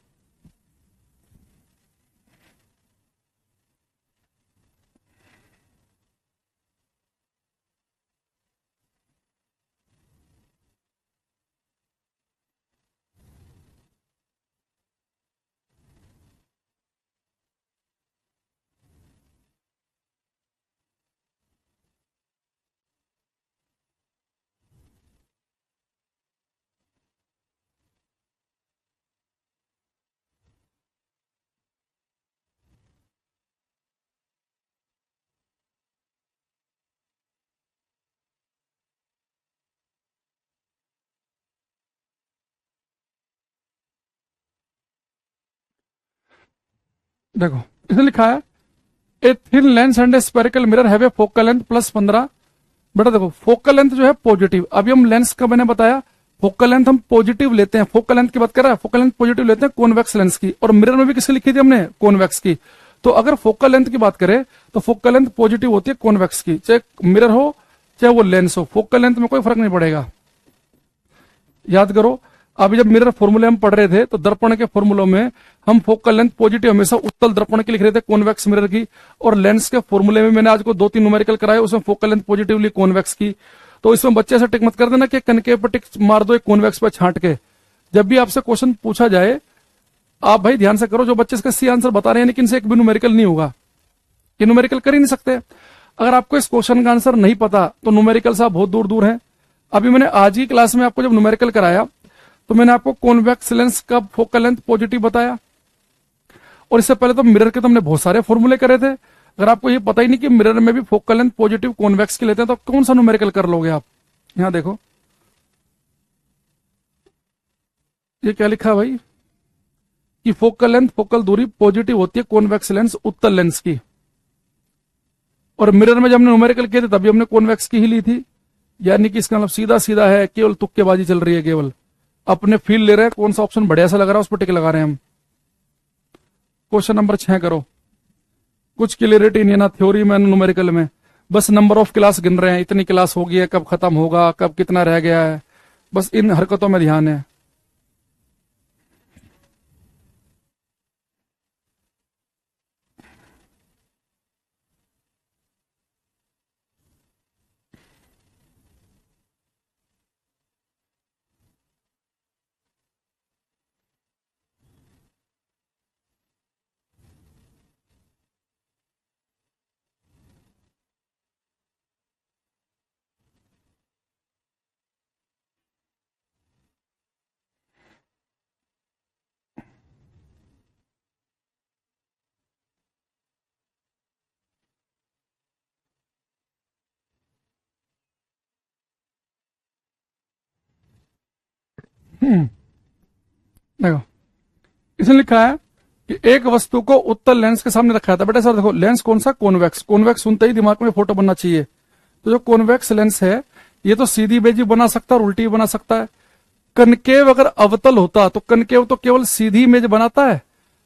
देखो इसने लिखा है a thin lens and a spherical mirror have a focal length plus 15। बेटा देखो फोकल लेंथ जो है पॉजिटिव, अभी हम लेंस का मैंने बताया फोकल लेंथ हम पॉजिटिव लेते हैं। फोकल लेंथ की बात कर रहा है, फोकल लेंथ पॉजिटिव लेते हैं कॉन्वेक्स लेंस की, और मिरर में भी किसकी लिखी थी हमने? कॉन्वेक्स की। तो अगर फोकल लेंथ की बात करें तो फोकल लेंथ पॉजिटिव होती है कॉन्वेक्स की, चाहे मिरर हो चाहे वो लेंस हो, फोकल लेंथ में कोई फर्क नहीं पड़ेगा। याद करो अभी जब मिरर फॉर्मूले हम पढ़ रहे थे तो दर्पण के फॉर्मूलों में हम फोकल लेंथ पॉजिटिव हमेशा उत्तल दर्पण की लिख रहे थे, कॉन्वेक्स मिरर की। और लेंस के फॉर्मूले में मैंने आज को 2-3 न्यूमेरिकल कराए, उसमें फोकल लेंथ पॉजिटिव ली कॉन्वेक्स की। तो इसमें बच्चे से टिक मत कर देना कि कनकेव पर टिक मार दो एक कॉन्वेक्स पर छांट के। जब भी आपसे क्वेश्चन पूछा जाए आप भाई ध्यान से करो, जो बच्चे इसका सी आंसर बता रहे हैं लेकिन इनसे एक भी न्यूमेरिकल नहीं होगा, ये न्यूमेरिकल कर ही नहीं सकते। अगर आपको इस क्वेश्चन का आंसर नहीं पता तो न्यूमेरिकल से आप बहुत दूर दूर हैं। अभी मैंने आज की क्लास में आपको जब न्यूमेरिकल कराया तो मैंने आपको कॉन्वेक्स लेंस का फोकल लेंथ पॉजिटिव बताया, और इससे पहले तो मिरर के तो हमने बहुत सारे फॉर्मूले करे थे। अगर आपको ये पता ही नहीं कि मिरर में भी फोकल लेंथ पॉजिटिव कॉन्वेक्स की लेते हैं तो कौन सा न्यूमेरिकल कर लोगे आप? यहां देखो ये क्या लिखा है भाई कि फोकल लेंथ फोकल दूरी पॉजिटिव होती है कॉन्वेक्स लेंस उत्तल लेंस की, और मिरर में जब हमने न्यूमेरिकल किए थे तभी हमने कॉन्वेक्स की ही ली थी। यानी कि इसका मतलब सीधा सीधा है, केवल तुक्केबाजी चल रही है, केवल अपने फील ले रहे हैं कौन सा ऑप्शन बढ़िया सा लग रहा है उस पर टिक लगा रहे हैं हम। क्वेश्चन नंबर 6 करो। कुछ क्लियरिटी नहीं है ना थ्योरी में न्यूमेरिकल में, बस नंबर ऑफ क्लास गिन रहे हैं, इतनी क्लास होगी है, कब खत्म होगा, कब कितना रह गया है, बस इन हरकतों में ध्यान है। देखो इसने लिखा है कि एक वस्तु को उत्तल लेंस के सामने रखा था। बेटा सर देखो लेंस कौन सा? कॉन्वेक्स। कॉन्वेक्स सुनते ही दिमाग में फोटो बनना चाहिए। तो जो कॉन्वेक्स लेंस है ये तो सीधी इमेज भी बना सकता है और उल्टी भी बना सकता है। कनकेव अगर अवतल होता तो कनकेव तो केवल सीधी इमेज बनाता है,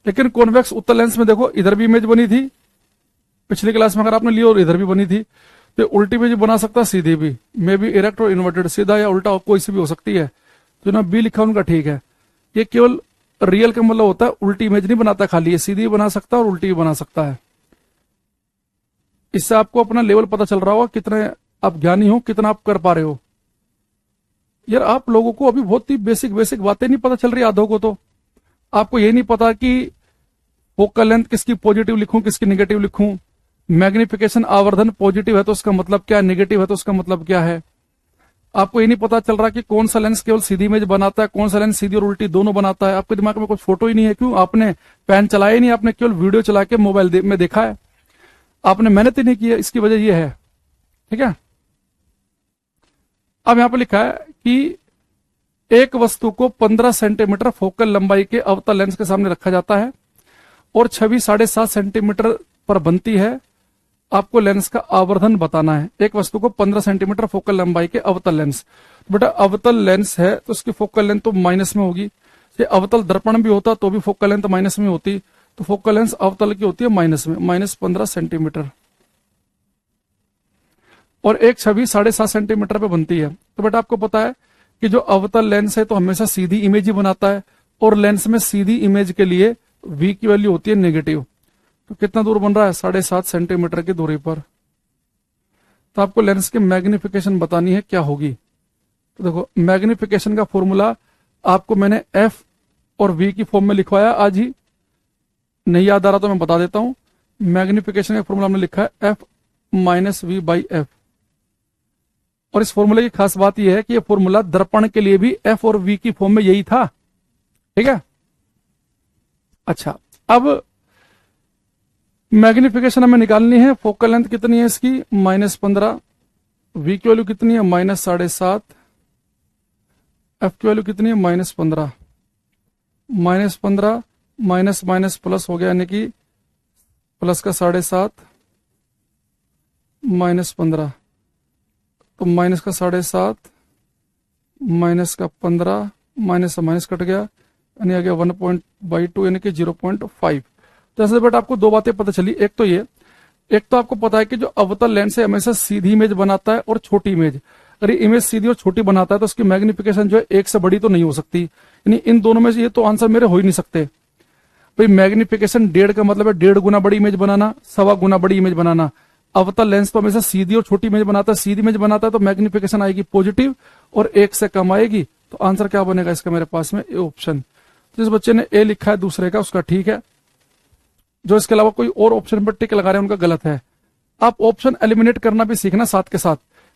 लेकिन कॉन्वेक्स उत्तल लेंस में देखो इधर भी इमेज बनी थी पिछली क्लास में अगर आपने ली, और इधर भी बनी थी। तो उल्टी इमेज बना सकता है, सीधी भी, मे बी इरेक्ट और इन्वर्टेड, सीधा या उल्टा कोई सी भी हो सकती है। जो ना बी लिखा उनका ठीक है। ये केवल रियल का मतलब होता है उल्टी इमेज नहीं बनाता, खाली ये सीधी भी बना सकता है और उल्टी भी बना सकता है। इससे आपको अपना लेवल पता चल रहा होगा कितने आप ज्ञानी हो, कितना आप कर पा रहे हो। यार आप लोगों को अभी बहुत ही बेसिक बेसिक बातें नहीं पता चल रही आधों को। तो आपको ये नहीं पता कि फोकल लेंथ किसकी पॉजिटिव लिखूं किसकी नेगेटिव लिखूं, मैग्निफिकेशन आवर्धन पॉजिटिव है तो उसका मतलब क्या, नेगेटिव है तो उसका मतलब क्या है। आपको ये नहीं पता चल रहा कि कौन सा लेंस केवल सीधी इमेज बनाता है, कौन सा लेंस सीधी और उल्टी दोनों बनाता है। आपके दिमाग में कुछ फोटो ही नहीं है। क्यों? आपने पेन चलाया ही नहीं, आपने केवल वीडियो चला के मोबाइल में देखा है, आपने मेहनत ही नहीं की है। इसकी वजह यह है। ठीक है, अब यहां पर लिखा है कि एक वस्तु को 15 सेंटीमीटर फोकल लंबाई के अवतल लेंस के सामने रखा जाता है और छवि 7.5 सेंटीमीटर पर बनती है, आपको लेंस का आवर्धन बताना है। एक वस्तु को 15 सेंटीमीटर फोकल लंबाई के अवतल लेंस, बेटा अवतल लेंस है तो उसकी फोकल लेंथ तो माइनस में होगी। ये अवतल दर्पण भी होता तो भी फोकल लेंथ माइनस में होती, तो फोकल लेंथ अवतल की होती है माइनस में, -15 सेंटीमीटर। और एक छवि 7.5 सेंटीमीटर पे बनती है। तो बेटा आपको पता है कि जो अवतल लेंस है तो हमेशा सीधी इमेज ही बनाता है, और लेंस में सीधी इमेज के लिए v की वैल्यू होती है नेगेटिव। तो कितना दूर बन रहा है? 7.5 सेंटीमीटर की दूरी पर। तो आपको लेंस की मैग्निफिकेशन बतानी है, क्या होगी? तो देखो मैग्निफिकेशन का फॉर्मूला आपको मैंने f और v की फॉर्म में लिखवाया, आज ही नहीं याद आ रहा तो मैं बता देता हूं। मैग्निफिकेशन का फॉर्मूला हमने लिखा है f - v/f। और इस फॉर्मूले की खास बात यह है कि यह फॉर्मूला दर्पण के लिए भी f और v की फॉर्म में यही था, ठीक है। अच्छा, अब मैग्निफिकेशन हमें निकालनी है। फोकल लेंथ कितनी है इसकी? -15। v की वैल्यू कितनी है? -7.5। f की वैल्यू कितनी है? -15। -15 माइनस माइनस प्लस हो गया, यानी कि प्लस का 7.5 -15, तो माइनस का 7.5 माइनस का 15, माइनस से माइनस कट गया, यानी आ गया 1/2 यानी कि 0.5। तो ऐसे बेटा आपको दो बातें पता चली। एक तो ये, एक तो आपको पता है कि जो अवतल लेंस है हमेशा सीधी इमेज बनाता है और छोटी इमेज। अगर इमेज सीधी और छोटी बनाता है तो उसकी मैग्निफिकेशन जो है एक से बड़ी तो नहीं हो सकती, यानी इन दोनों में से ये तो आंसर मेरे हो ही नहीं सकते। भाई मैग्निफिकेशन 1.5 का मतलब है 1.5 गुना बड़ी इमेज बनाना, 1.25 गुना बड़ी इमेज बनाना। अवतल लेंस तो हमेशा सीधी और छोटी इमेज बनाता है, सीधी इमेज बनाता है तो मैग्निफिकेशन आएगी पॉजिटिव और 1 से कम आएगी। तो आंसर क्या बनेगा इसका मेरे पास में? A option. जिस बच्चे ने ए लिखा है दूसरे का उसका ठीक है, जो इसके अलावा कोई और ऑप्शन पर टिक लगा रहे हैं उनका गलत है। आप ऑप्शन एलिमिनेट करना भी सीखना साथ के साथ,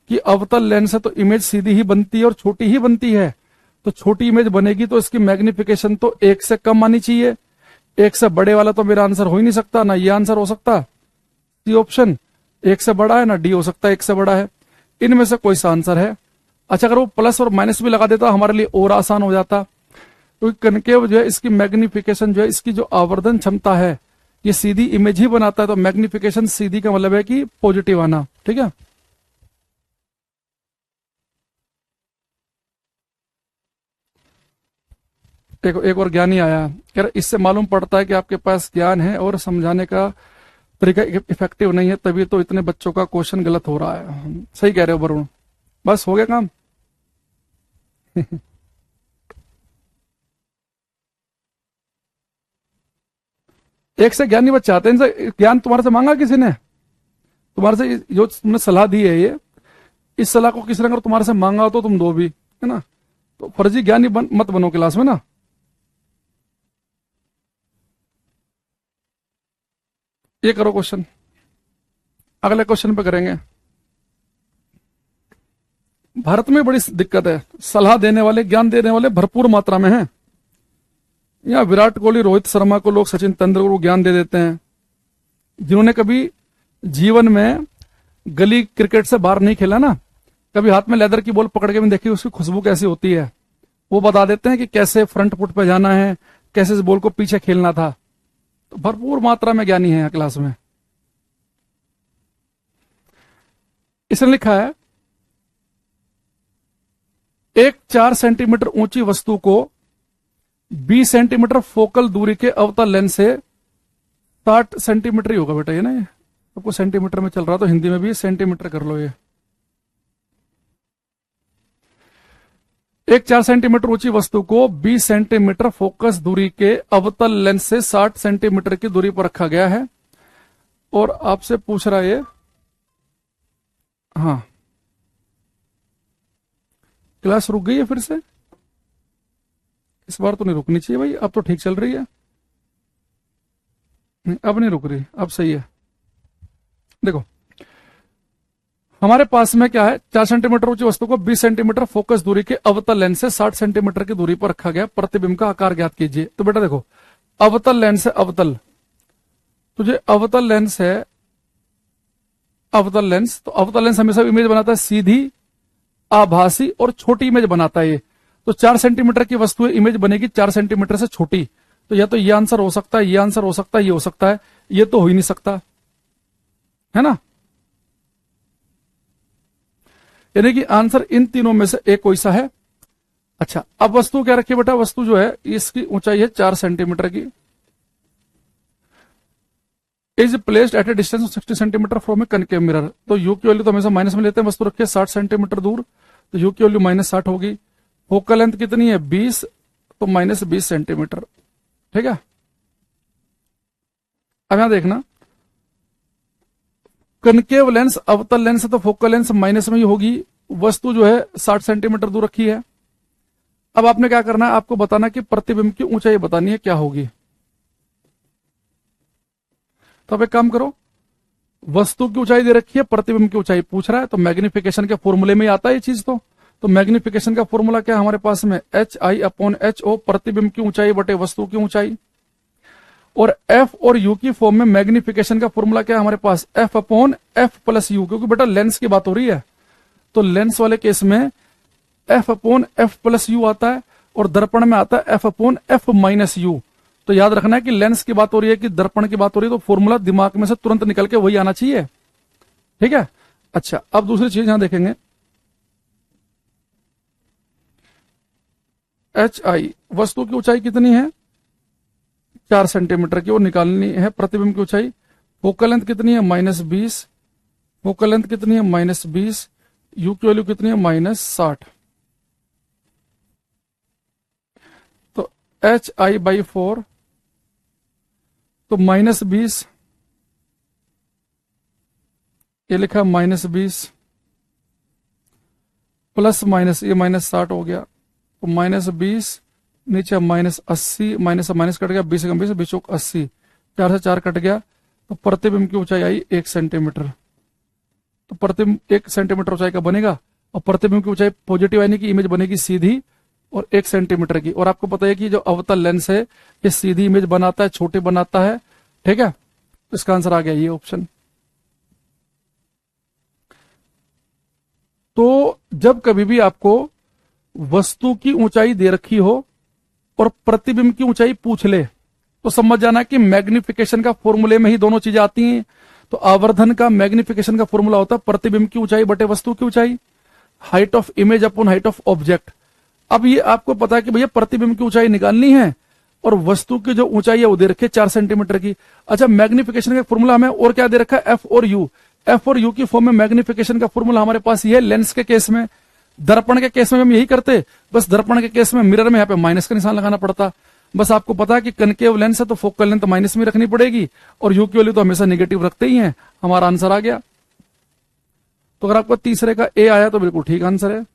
कि अवतल लेंस है तो इमेज सीधी ही बनती है और छोटी ही बनती है, तो छोटी इमेज बनेगी तो इसकी मैग्निफिकेशन तो 1 से कम आनी चाहिए। 1 से बड़े वाला तो मेरा आंसर हो ही नहीं सकता, ना ये आंसर हो सकता, सी ऑप्शन 1 से बड़ा है, ना डी हो सकता 1 से बड़ा है। इनमें से कोई सा आंसर है। अच्छा, अगर वो प्लस और माइनस भी लगा देता हमारे लिए और आसान हो जाता, क्योंकि कनकेव जो है इसकी मैग्निफिकेशन जो है, इसकी जो आवर्धन क्षमता है, ये सीधी इमेज ही बनाता है, तो मैग्निफिकेशन सीधी का मतलब है कि पॉजिटिव आना, ठीक है। एक और ज्ञानी आया, यार इससे मालूम पड़ता है कि आपके पास ज्ञान है और समझाने का तरीका इफेक्टिव नहीं है, तभी तो इतने बच्चों का क्वेश्चन गलत हो रहा है। सही कह रहे हो वरुण, बस हो गया काम। एक से ज्ञानी बच्चे आते हैं, इनसे ज्ञान तुम्हारे से मांगा किसी ने? तुम्हारे से जो तुमने सलाह दी है, ये इस सलाह को किसी ने अगर तुम्हारे से मांगा हो तो तुम दो भी, है ना। तो फर्जी ज्ञानी मत बनो क्लास में ना। ये करो क्वेश्चन, अगले क्वेश्चन पे करेंगे। भारत में बड़ी दिक्कत है, सलाह देने वाले, ज्ञान देने वाले भरपूर मात्रा में हैं। यहाँ विराट कोहली, रोहित शर्मा को लोग सचिन तेंदुलकर को ज्ञान दे देते हैं, जिन्होंने कभी जीवन में गली क्रिकेट से बाहर नहीं खेला ना, कभी हाथ में लेदर की बॉल पकड़ के भी देखी उसकी खुशबू कैसी होती है, वो बता देते हैं कि कैसे फ्रंट फुट पे जाना है, कैसे इस बॉल को पीछे खेलना था। तो भरपूर मात्रा में ज्ञानी है क्लास में। इसने लिखा है, एक 4 सेंटीमीटर ऊंची वस्तु को 20 सेंटीमीटर फोकल दूरी के अवतल लेंस से 60 सेंटीमीटर ही होगा बेटा, ये ना, आपको सेंटीमीटर में चल रहा तो हिंदी में भी सेंटीमीटर कर लो। ये एक 4 सेंटीमीटर ऊंची वस्तु को 20 सेंटीमीटर फोकस दूरी के अवतल लेंस से 60 सेंटीमीटर की दूरी पर रखा गया है, और आपसे पूछ रहा है ये, हाँ क्लास रुक गई है फिर से? इस बार तो नहीं रुकनी चाहिए भाई, अब तो ठीक चल रही है। नहीं, अब नहीं रुक रही, अब सही है। देखो हमारे पास में क्या है, 4 सेंटीमीटर ऊंची वस्तु को 20 सेंटीमीटर फोकस दूरी के अवतल लेंस से 60 सेंटीमीटर की दूरी पर रखा गया, प्रतिबिंब का आकार ज्ञात कीजिए। तो बेटा देखो, अवतल लेंस है, अवतल, तो जो अवतल लेंस है, अवतल लेंस, तो अवतल लेंस हमेशा इमेज बनाता है सीधी, आभासी और छोटी इमेज बनाता है ये। तो 4 सेंटीमीटर की वस्तु इमेज बनेगी 4 सेंटीमीटर से छोटी, तो या तो ये आंसर हो सकता है, ये आंसर हो सकता है, ये हो सकता है, ये तो हो ही नहीं सकता, है ना। यानी कि आंसर इन तीनों में से एक कोई सा है। अच्छा, अब वस्तु क्या रखी बेटा, वस्तु जो है इसकी ऊंचाई है 4 सेंटीमीटर की, is placed at A distance of 60 centimetre from A concave mirror. तो यू की वैल्यू तो हमेशा माइनस में लेते हैं, वस्तु रखी है 60 सेंटीमीटर दूर, तो यू की वैल्यू -60 होगी। फोकल लेंथ कितनी है 20, तो -20 सेंटीमीटर, ठीक है। अब यहां देखना, कनकेव लेंस अवतल लेंस है तो फोकल लेंस माइनस में ही होगी, वस्तु जो है 60 सेंटीमीटर दूर रखी है। अब आपने क्या करना है, आपको बताना कि प्रतिबिंब की ऊंचाई बतानी है क्या होगी। तो अब एक काम करो, वस्तु की ऊंचाई दे रखी है, प्रतिबिंब की ऊंचाई पूछ रहा है, तो मैग्निफिकेशन के फॉर्मूले में आता है ये चीज। तो मैग्निफिकेशन का फॉर्मूला क्या है हमारे पास में, HI/HO, प्रतिबिंब की ऊंचाई बटे वस्तु की ऊंचाई। और F और U की फॉर्म में मैग्निफिकेशन का फॉर्मूला क्या है हमारे पास, F/F+U, क्योंकि बेटा लेंस की बात हो रही है, तो लेंस वाले केस में F/F+U आता है, और दर्पण में आता है F/F-U। तो याद रखना है कि लेंस की बात हो रही है कि दर्पण की बात हो रही है, तो फॉर्मूला दिमाग में से तुरंत निकल के वही आना चाहिए, ठीक है। अच्छा, अब दूसरी चीज यहां देखेंगे, HI, वस्तु की ऊंचाई कितनी है 4 सेंटीमीटर की, और निकालनी है प्रतिबिंब की ऊंचाई। फोकल लेंथ कितनी है -20, फोकल लेंथ कितनी है -20, यू की वैल्यू कितनी है -60। तो HI/4, तो -20, ये लिखा -20 प्लस माइनस, ये -60 हो गया, तो -20 नीचे -80, माइनस माइनस कट गया, 20 20 20 80, 4 से 4 कट गया, तो प्रतिबिंब की ऊंचाई आई 1 सेंटीमीटर। तो प्रतिबिंब 1 सेंटीमीटर ऊंचाई का बनेगा, और प्रतिबिंब की ऊंचाई पॉजिटिव यानी कि इमेज बनेगी सीधी और 1 सेंटीमीटर की। और आपको पता है कि जो अवतल लेंस है ये सीधी इमेज बनाता है, छोटी बनाता है, ठीक है। इसका आंसर आ गया ये ऑप्शन। तो जब कभी भी आपको वस्तु की ऊंचाई दे रखी हो और प्रतिबिंब की ऊंचाई पूछ ले, तो समझ जाना कि मैग्निफिकेशन का फॉर्मूले में ही दोनों चीजें आती हैं। तो आवर्धन का मैग्निफिकेशन का फॉर्मूला होता है प्रतिबिंब की ऊंचाई बटे वस्तु की ऊंचाई, height of image upon height of object. अब ये आपको पता है कि भैया प्रतिबिंब की ऊंचाई निकालनी है और वस्तु की जो ऊंचाई है वो दे रखी है 4 सेंटीमीटर की। अच्छा, मैग्निफिकेशन का फॉर्मूला हमें और क्या दे रखा है, एफ और यू। एफ और यू की फॉर्म में मैग्निफिकेशन का फॉर्मूला हमारे पास ये है लेंस के केस में। दर्पण के केस में हम यही करते, बस दर्पण के केस में मिरर में यहाँ पे माइनस का निशान लगाना पड़ता। बस आपको पता है कि कनकेव लेंस है तो फोकल लेंथ माइनस में रखनी पड़ेगी, और यू की वैल्यू तो हमेशा नेगेटिव रखते ही हैं। हमारा आंसर आ गया। तो अगर आपको तीसरे का ए आया तो बिल्कुल ठीक आंसर है।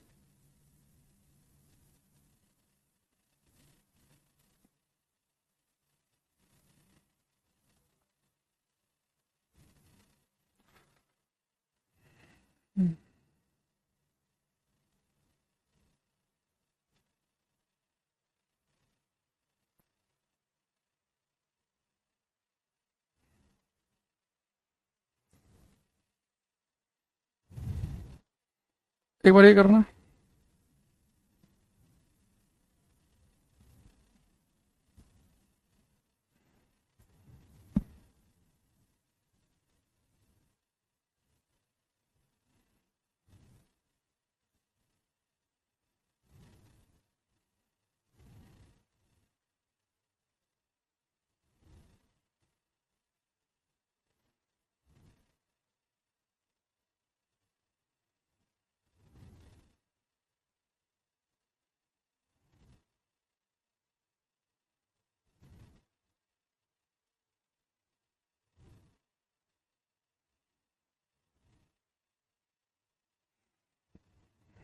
एक बार ये करना,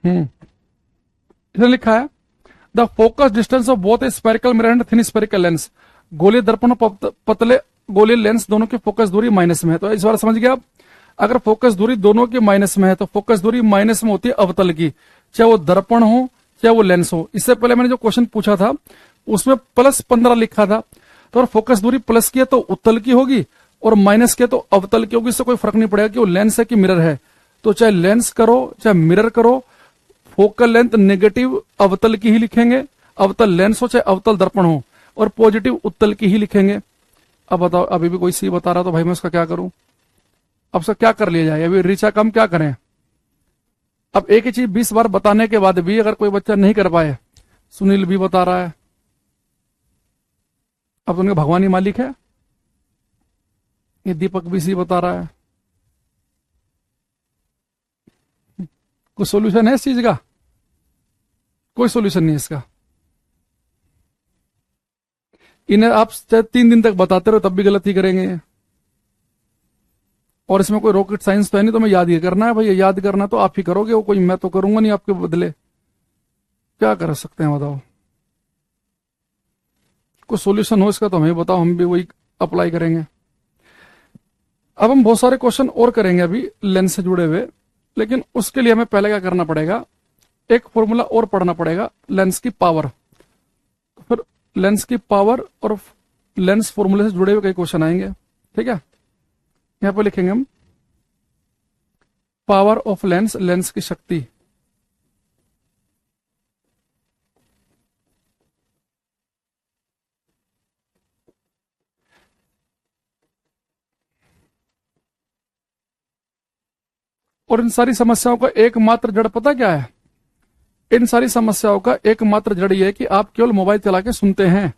इसने लिखा है the focus distance of both a spherical mirror and thin spherical lens. गोलीय दर्पण और पतले गोलीय लेंस दोनों की फोकस दूरी माइनस में है। तो इस बार समझ गया आप, अगर फोकस दूरी दोनों की माइनस में है तो फोकस दूरी माइनस में होती है अवतल की, चाहे वो दर्पण हो चाहे वो लेंस हो। इससे पहले मैंने जो क्वेश्चन पूछा था उसमें +15 लिखा था, तो अगर फोकस दूरी प्लस की है तो उत्तल की होगी, और माइनस की है तो अवतल की होगी। इससे कोई फर्क नहीं पड़ेगा कि वो लेंस है कि मिरर है। तो चाहे लेंस करो चाहे मिरर करो, फोकल लेंथ नेगेटिव अवतल की ही लिखेंगे, अवतल लेंस हो चाहे अवतल दर्पण हो। और पॉजिटिव उत्तल की ही लिखेंगे। अब बताओ, अभी भी कोई सी बता रहा तो भाई मैं उसका क्या करूं? अब उसका क्या कर लिया जाए? अभी ऋचा कम क्या करें? अब एक ही चीज 20 बार बताने के बाद भी अगर कोई बच्चा नहीं कर पाए, सुनील भी बता रहा है, अब तो उनका भगवान ही मालिक है। ये दीपक भी सी बता रहा है। कुछ सॉल्यूशन है इस चीज का? कोई सॉल्यूशन नहीं है इसका। इन्हें आप चाहे 3 दिन तक बताते रहो तब भी गलत ही करेंगे। और इसमें कोई रॉकेट साइंस तो है नहीं, तो मैं याद ही करना है भैया, याद करना तो आप ही करोगे, वो कोई मैं तो करूंगा नहीं आपके बदले। क्या कर सकते हैं बताओ? कुछ सॉल्यूशन हो इसका तो हमें बताओ, हम भी वही अप्लाई करेंगे। अब हम बहुत सारे क्वेश्चन और करेंगे अभी लेंस से जुड़े हुए, लेकिन उसके लिए हमें पहले क्या करना पड़ेगा, एक फॉर्मूला और पढ़ना पड़ेगा, लेंस की पावर। फिर लेंस की पावर और लेंस फॉर्मूले से जुड़े हुए कई क्वेश्चन आएंगे। ठीक है, यहां पर लिखेंगे हम पावर ऑफ लेंस, लेंस की शक्ति। और इन सारी समस्याओं का एकमात्र जड़ पता क्या है? इन सारी समस्याओं का एकमात्र जड़ ये है कि आप केवल मोबाइल चला के सुनते हैं।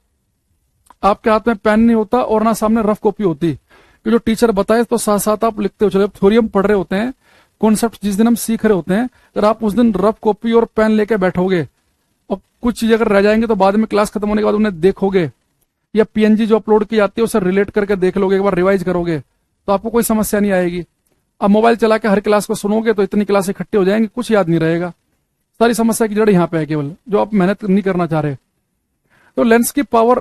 आपके हाथ में पेन नहीं होता और ना सामने रफ कॉपी होती कि जो टीचर बताए तो साथ साथ आप लिखते हो चले। थ्योरी हम पढ़ रहे होते हैं, कॉन्सेप्ट जिस दिन हम सीख रहे होते हैं, अगर आप उस दिन रफ कॉपी और पेन लेके बैठोगे और कुछ चीजें अगर रह जाएंगे तो बाद में क्लास खत्म होने के बाद उन्हें देखोगे, या पीएनजी जो अपलोड की जाती है उसे रिलेट करके देख लोगे, एक बार रिवाइज करोगे, तो आपको कोई समस्या नहीं आएगी। अब मोबाइल चला के हर क्लास को सुनोगे तो इतनी क्लास इकट्ठी हो जाएंगी, कुछ याद नहीं रहेगा। सारी समस्या की जड़ यहाँ पे है, केवल जो आप मेहनत नहीं करना चाह रहे। तो लेंस की पावर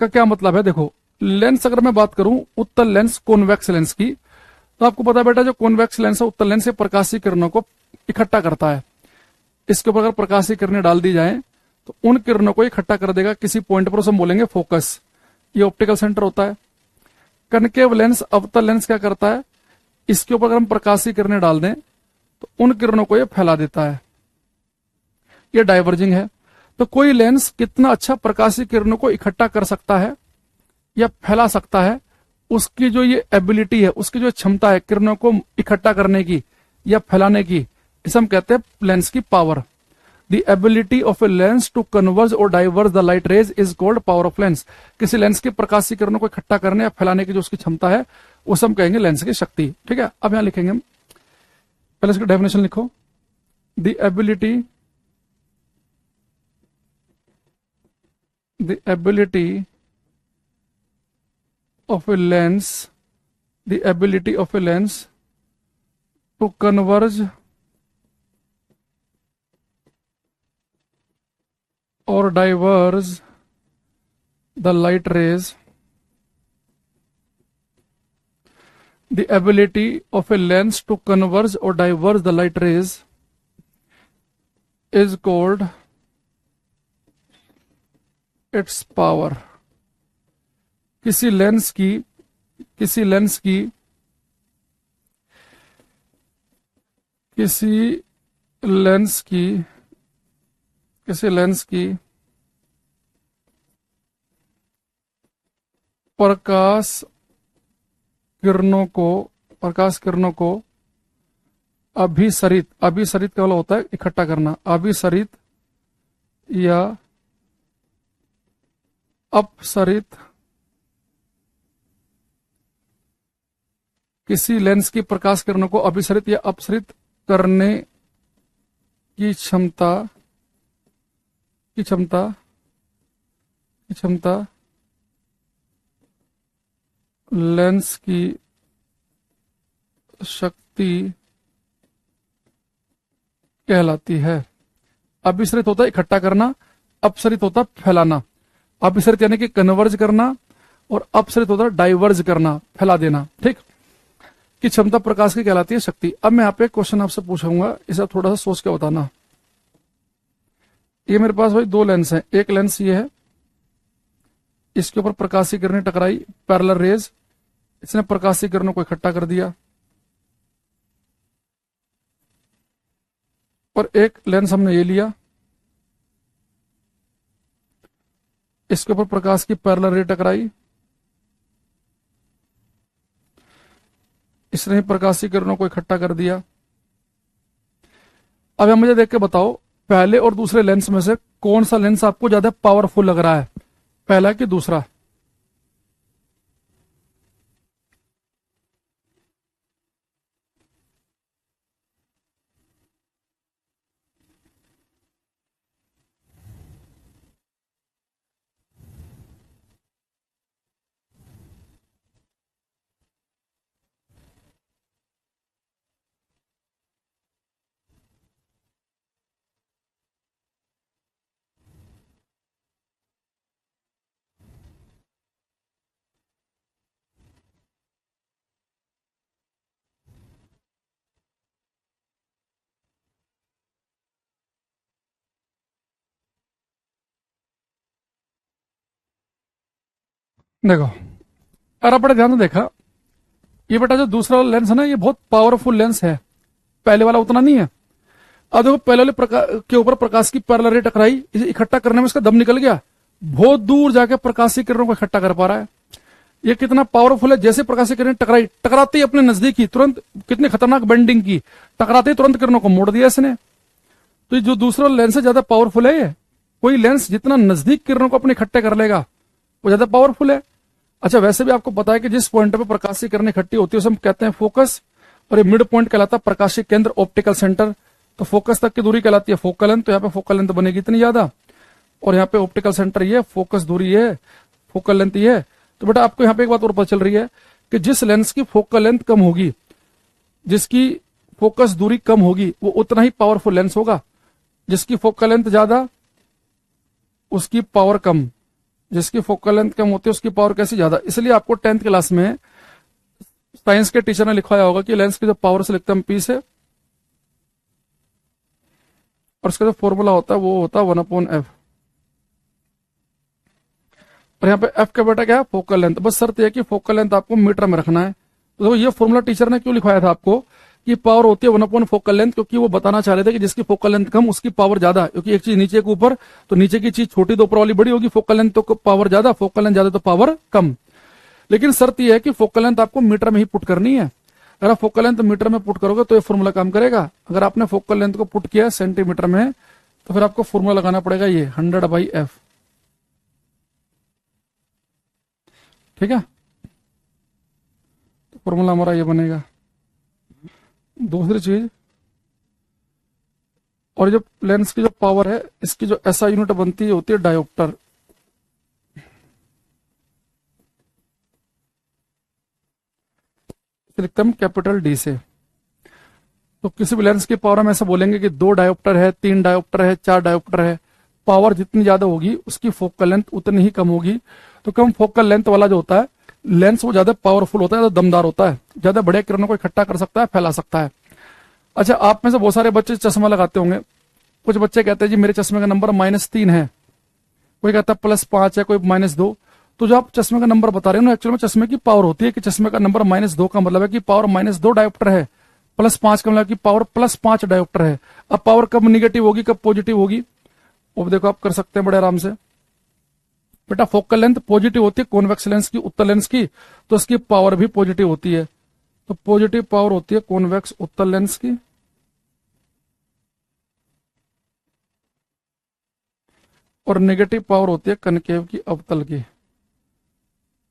का क्या मतलब है? देखो, लेंस अगर मैं बात करूं उत्तल लेंस, कॉन्वेक्स लेंस की, तो आपको पता है बेटा, जो कॉन्वेक्स लेंस है उत्तल लेंस से प्रकाशीय किरणों को इकट्ठा करता है। इसके ऊपर अगर प्रकाशीय किरणें डाल दी जाए तो उन किरणों को इकट्ठा कर देगा किसी पॉइंट पर, उसे हम बोलेंगे फोकस। ये ऑप्टिकल सेंटर होता है। कनकेव लेंस, अवतल लेंस क्या करता है, इसके ऊपर अगर हम प्रकाशीय किरणें डाल दें तो उन किरणों को ये फैला देता है। ये डाइवर्जिंग है। तो कोई लेंस कितना अच्छा प्रकाशीय किरणों को इकट्ठा कर सकता है या फैला सकता है, उसकी जो ये एबिलिटी है, उसकी जो क्षमता है किरणों को इकट्ठा करने की या फैलाने की, इसे हम कहते हैं लेंस की power. The ability of a lens to converge और diverge the light rays is called power of lens. किसी लेंस की प्रकाशीय किरणों को इकट्ठा करने या फैलाने की जो उसकी क्षमता है, उसे हम कहेंगे लेंस की शक्ति। ठीक है, अब यहां लिखेंगे हम, पहले इसकी डेफिनेशन लिखो। The ability of a lens, the ability of a lens to converge or diverge the light rays, the ability of a lens to converge or diverge the light rays is called its power। किसी lens की किसी lens की किसी lens की किसी lens की प्रकाश किरणों को अभिसरित, अभिसरित का मतलब होता है इकट्ठा करना, अभिसरित या अपसरित, किसी लेंस की प्रकाश किरणों को अभिसरित या अपसरित करने की क्षमता लेंस की शक्ति कहलाती है। अभिसरित होता है इकट्ठा करना, अपसरित होता है फैलाना। अभिसरित यानी कि कन्वर्ज करना, और अपसरित होता है डाइवर्ज करना, फैला देना। ठीक, की क्षमता प्रकाश की कहलाती है शक्ति। अब मैं यहाँ पे क्वेश्चन आपसे पूछूंगा, इसे आप थोड़ा सा सोच के बताना। ये मेरे पास भाई 2 लेंस हैं। एक लेंस ये है, इसके ऊपर प्रकाशीय किरणें टकराई, पैरेलल रेज, इसने प्रकाशीय किरणों को इकट्ठा कर दिया। और एक लेंस हमने ये लिया, इसके ऊपर प्रकाश की पैरेलल रे टकराई, इसने ही प्रकाशीय किरणों को इकट्ठा कर दिया। अब आप मुझे देख के बताओ, पहले और दूसरे लेंस में से कौन सा लेंस आपको ज्यादा पावरफुल लग रहा है, पहला कि दूसरा? देखो, और अपने ध्यान से देखा, ये बेटा जो दूसरा वाला लेंस है ना, ये बहुत पावरफुल लेंस है, पहले वाला उतना नहीं है। अब देखो, पहले वाले के ऊपर प्रकाश की पैरेलल रे टकराई, इसे इकट्ठा करने में इसका दम निकल गया, बहुत दूर जाके प्रकाशीय किरणों को इकट्ठा कर पा रहा है। ये कितना पावरफुल है, जैसे प्रकाशीय किरण टकराई, टकराते ही अपने नजदीक ही तुरंत, कितनी खतरनाक बेंडिंग की, टकराते ही तुरंत किरणों को मोड़ दिया इसने। तो ये जो दूसरा लेंस है ज्यादा पावरफुल है। ये कोई लेंस जितना नजदीक किरणों को अपने इकट्ठे कर लेगा वो ज्यादा पावरफुल है। अच्छा, वैसे भी आपको पता है कि जिस पॉइंट पे प्रकाशीय किरण इकट्ठी होती है उसे हम कहते हैं फोकस, और ये मिड पॉइंट कहलाता है प्रकाशीय केंद्र, ऑप्टिकल सेंटर। तो फोकस तक की दूरी कहलाती है फोकल लेंथ, तो यहाँ पे फोकल लेंथ बनेगी इतनी ज्यादा, और यहाँ पे ऑप्टिकल सेंटर ये, फोकस दूरी ये, फोकल लेंथ ये। तो बेटा आपको यहाँ पे एक बात और पता चल रही है कि जिस लेंस की फोकल लेंथ कम होगी, जिसकी फोकस दूरी कम होगी, वो उतना ही पावरफुल लेंस होगा। जिसकी फोकल लेंथ ज्यादा उसकी पावर कम, जिसकी फोकल लेंथ कम होती है उसकी पावर कैसी ज्यादा। इसलिए आपको 10th क्लास में साइंस के टीचर ने लिखवाया होगा कि लेंस की जो पावर से लिखते हैं पी से, और उसका जो फॉर्मूला होता है वो होता है 1/f। और यहाँ पे एफ का बेटा क्या है, फोकल लेंथ। बस शर्त यह है कि फोकल लेंथ आपको मीटर में रखना है। तो ये फॉर्मूला टीचर ने क्यों लिखवाया था आपको कि पावर होती है 1/फोकल फोकल लेंथ, क्योंकि वो बताना चाह रहे थे कि जिसकी फोकल लेंथ कम उसकी पावर ज्यादा, क्योंकि एक चीज नीचे के ऊपर, तो नीचे की चीज छोटी तो ऊपर वाली बड़ी होगी, फोकल लेंथ तो पावर ज्यादा, फोकल लेंथ ज्यादा तो पावर कम। लेकिन शर्त यह है कि फोकल लेंथ आपको मीटर में ही पुट करनी है। अगर आप फोकल लेंथ मीटर में पुट करोगे तो ये फॉर्मूला काम करेगा। अगर आपने फोकल लेंथ को पुट किया सेंटीमीटर में, तो फिर आपको फॉर्मूला लगाना पड़ेगा ये 100/f। ठीक है, तो फॉर्मूला हमारा ये बनेगा। दूसरी चीज, और जो लेंस की जो पावर है, इसकी जो ऐसा यूनिट बनती है होती है डायोप्टर। लिखते हम कैपिटल डी से। तो किसी भी लेंस की पावर हम ऐसा बोलेंगे कि 2 डायोप्टर है, 3 डायोप्टर है, 4 डायोप्टर है। पावर जितनी ज्यादा होगी उसकी फोकल लेंथ उतनी ही कम होगी। तो कम फोकल लेंथ वाला जो होता है लेंस, वो ज्यादा पावरफुल होता है, ज्यादा दमदार होता है, ज्यादा बड़े किरणों को इकट्ठा कर सकता है, फैला सकता है। अच्छा, आप में से बहुत सारे बच्चे चश्मा लगाते होंगे। कुछ बच्चे कहते हैं जी मेरे चश्मे का नंबर -3 है, कोई कहता है +5 है, कोई -2। तो जो आप चश्मे का नंबर बता रहे हो ना, एक्चुअल में चश्मे की पावर होती है कि चश्मे का नंबर -2 का मतलब है कि पावर -2 डायोप्टर है, +5 का मतलब कि पावर +5 डायोप्टर है। अब पावर कब निगेटिव होगी, कब पॉजिटिव होगी, वो देखो आप कर सकते हैं बड़े आराम से। बेटा फोकल लेंथ पॉजिटिव होती है कॉन्वेक्स लेंस की, उत्तल लेंस की, तो उसकी पावर भी पॉजिटिव होती है। तो पॉजिटिव पावर होती है कॉन्वेक्स उत्तल लेंस की, और नेगेटिव पावर होती है कनकेव की, अवतल की।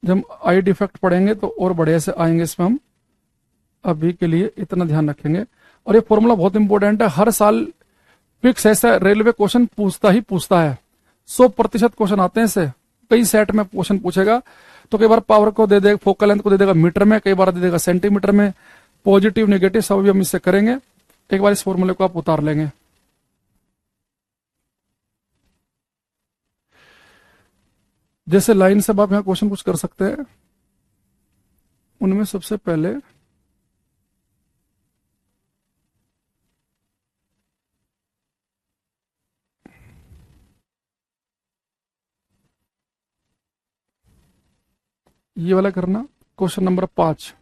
जब हम आई डिफेक्ट पढ़ेंगे तो और बढ़िया से आएंगे इसमें हम, अभी के लिए इतना ध्यान रखेंगे। और ये फॉर्मूला बहुत इंपॉर्टेंट है, हर साल फिक्स ऐसा रेलवे क्वेश्चन पूछता ही पूछता है, 100% क्वेश्चन आते हैं इससे, कई सेट में क्वेश्चन पूछेगा। तो कई बार पावर को दे देगा, फोकल लेंथ को दे देगा मीटर में, कई बार दे देगा सेंटीमीटर में। पॉजिटिव नेगेटिव सब भी हम इससे करेंगे। एक बार इस फॉर्मूले को आप उतार लेंगे। जैसे लाइन से आप यहाँ क्वेश्चन कुछ कर सकते हैं, उनमें सबसे पहले ये वाला करना, क्वेश्चन नंबर 5।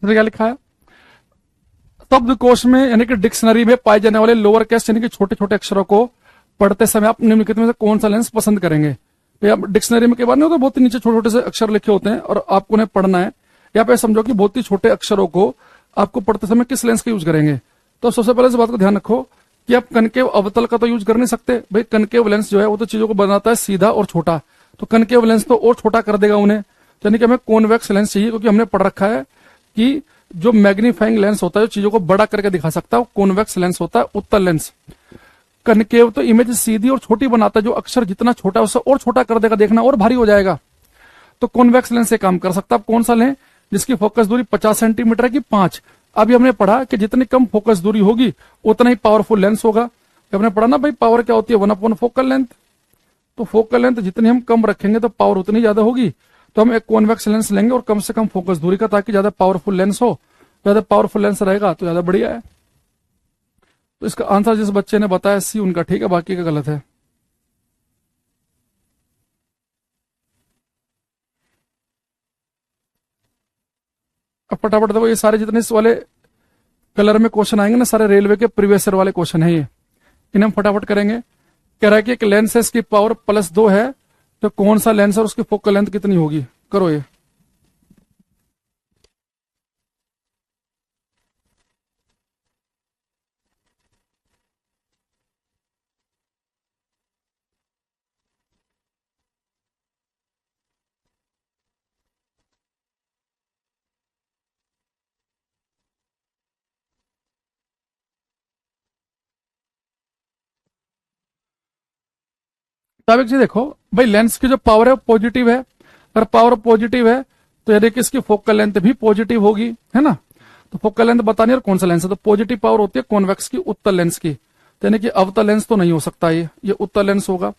क्या लिखा है, शब्दकोश में यानी कि डिक्शनरी में पाए जाने वाले लोअर केस यानी कि छोटे छोटे अक्षरों को पढ़ते समय आप निम्नलिखित में से कौन सा लेंस पसंद करेंगे। तो आप डिक्शनरी में के बारे में होता है, बहुत ही नीचे छोटे छोटे से अक्षर लिखे होते हैं और आपको उन्हें पढ़ना है। या पे समझो कि बहुत ही छोटे अक्षरों को आपको पढ़ते समय किस लेंस का यूज करेंगे। तो सबसे पहले इस बात को ध्यान रखो कि आप कनकेव अवतल का तो यूज कर नहीं सकते भाई। कनकेव लेंस जो है वो तो चीजों को बनाता है सीधा और छोटा, तो कनकेव लेंस तो और छोटा कर देगा उन्हें। तो यानी कि हमें कॉन्वेक्स लेंस चाहिए, क्योंकि हमने पढ़ रखा है कि जो मैग्नीफाइंग लेंस होता है, जो चीजों को बड़ा करके दिखा सकता है, वो कॉन्वेक्स लेंस होता है, उत्तल लेंस। कनकेव तो इमेज सीधी और छोटी बनाता है, जो अक्षर जितना छोटा है उससे और छोटा कर देगा, देखना और भारी हो जाएगा। तो कॉन्वेक्स लेंस से काम कर सकता है। आप कौन सा लें जिसकी फोकस दूरी 50 सेंटीमीटर की 5। अभी हमने पढ़ा कि जितनी कम फोकस दूरी होगी उतना ही पावरफुल लेंस होगा। हमने पढ़ा ना भाई पावर क्या होती है, 1/4 फोकल लेंथ। तो फोकल लेंथ जितनी हम कम रखेंगे तो पावर उतनी ज्यादा होगी। तो हम एक कॉन्वेक्स लेंस लेंगे और कम से कम फोकस दूरी का, ताकि ज्यादा पावरफुल लेंस हो। ज्यादा पावरफुल लेंस रहेगा तो ज्यादा बढ़िया है। तो इसका आंसर जिस बच्चे ने बताया सी उनका ठीक है, बाकी का गलत है। अब फटाफट देखो, ये सारे जितने इस वाले कलर में क्वेश्चन आएंगे ना, सारे रेलवे के प्रीवियस ईयर वाले क्वेश्चन है ये। इन्हें हम फटाफट करेंगे। कह रहा है कि एक लेंस है, इसकी पावर +2 है, तो कौन सा लेंस और उसकी फोकल लेंथ कितनी होगी। करो ये। तब एक चीज देखो भाई, लेंस की जो पावर है पॉजिटिव है। अगर पावर पॉजिटिव है तो यदि कि इसकी फोकल लेंथ भी पॉजिटिव होगी, है ना। तो फोकल लेंथ बतानी है और कौन सा लेंस है, तो पॉजिटिव पावर होती है कॉन्वेक्स की, उत्तल लेंस की। तो यानी कि अवतल लेंस तो नहीं हो सकता, ये उत्तल लेंस होगा।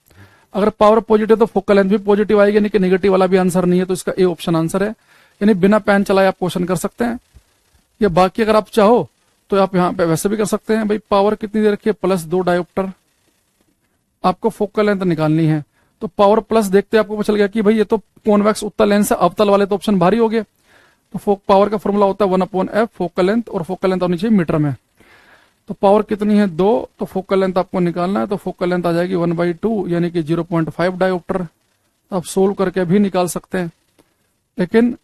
अगर पावर पॉजिटिव तो फोकल लेंथ भी पॉजिटिव आएगी, यानी कि नेगेटिव वाला भी आंसर नहीं है। तो इसका ए ऑप्शन आंसर है। यानी बिना पेन चलाए आप क्वेश्चन कर सकते हैं। या बाकी अगर आप चाहो तो आप यहाँ पे वैसे भी कर सकते हैं। भाई पावर कितनी दे रखी है, +2 डायोप्टर। आपको फोकल लेंथ निकालनी है, तो पावर प्लस देखते आपको पता चल गया कि भाई ये तो कॉन्वेक्स उत्तल लेंस है, अवतल वाले तो ऑप्शन भारी हो गए। तो पावर का फॉर्मूला होता है 1/f फोकल लेंथ, और फोकल लेंथ होनी चाहिए मीटर में। तो पावर कितनी है 2, तो फोकल लेंथ आपको निकालना है। तो फोकल लेंथ आ जाएगी 1/2 यानी कि 0.5 डायोप्टर। आप सोल्व करके भी निकाल सकते हैं, लेकिन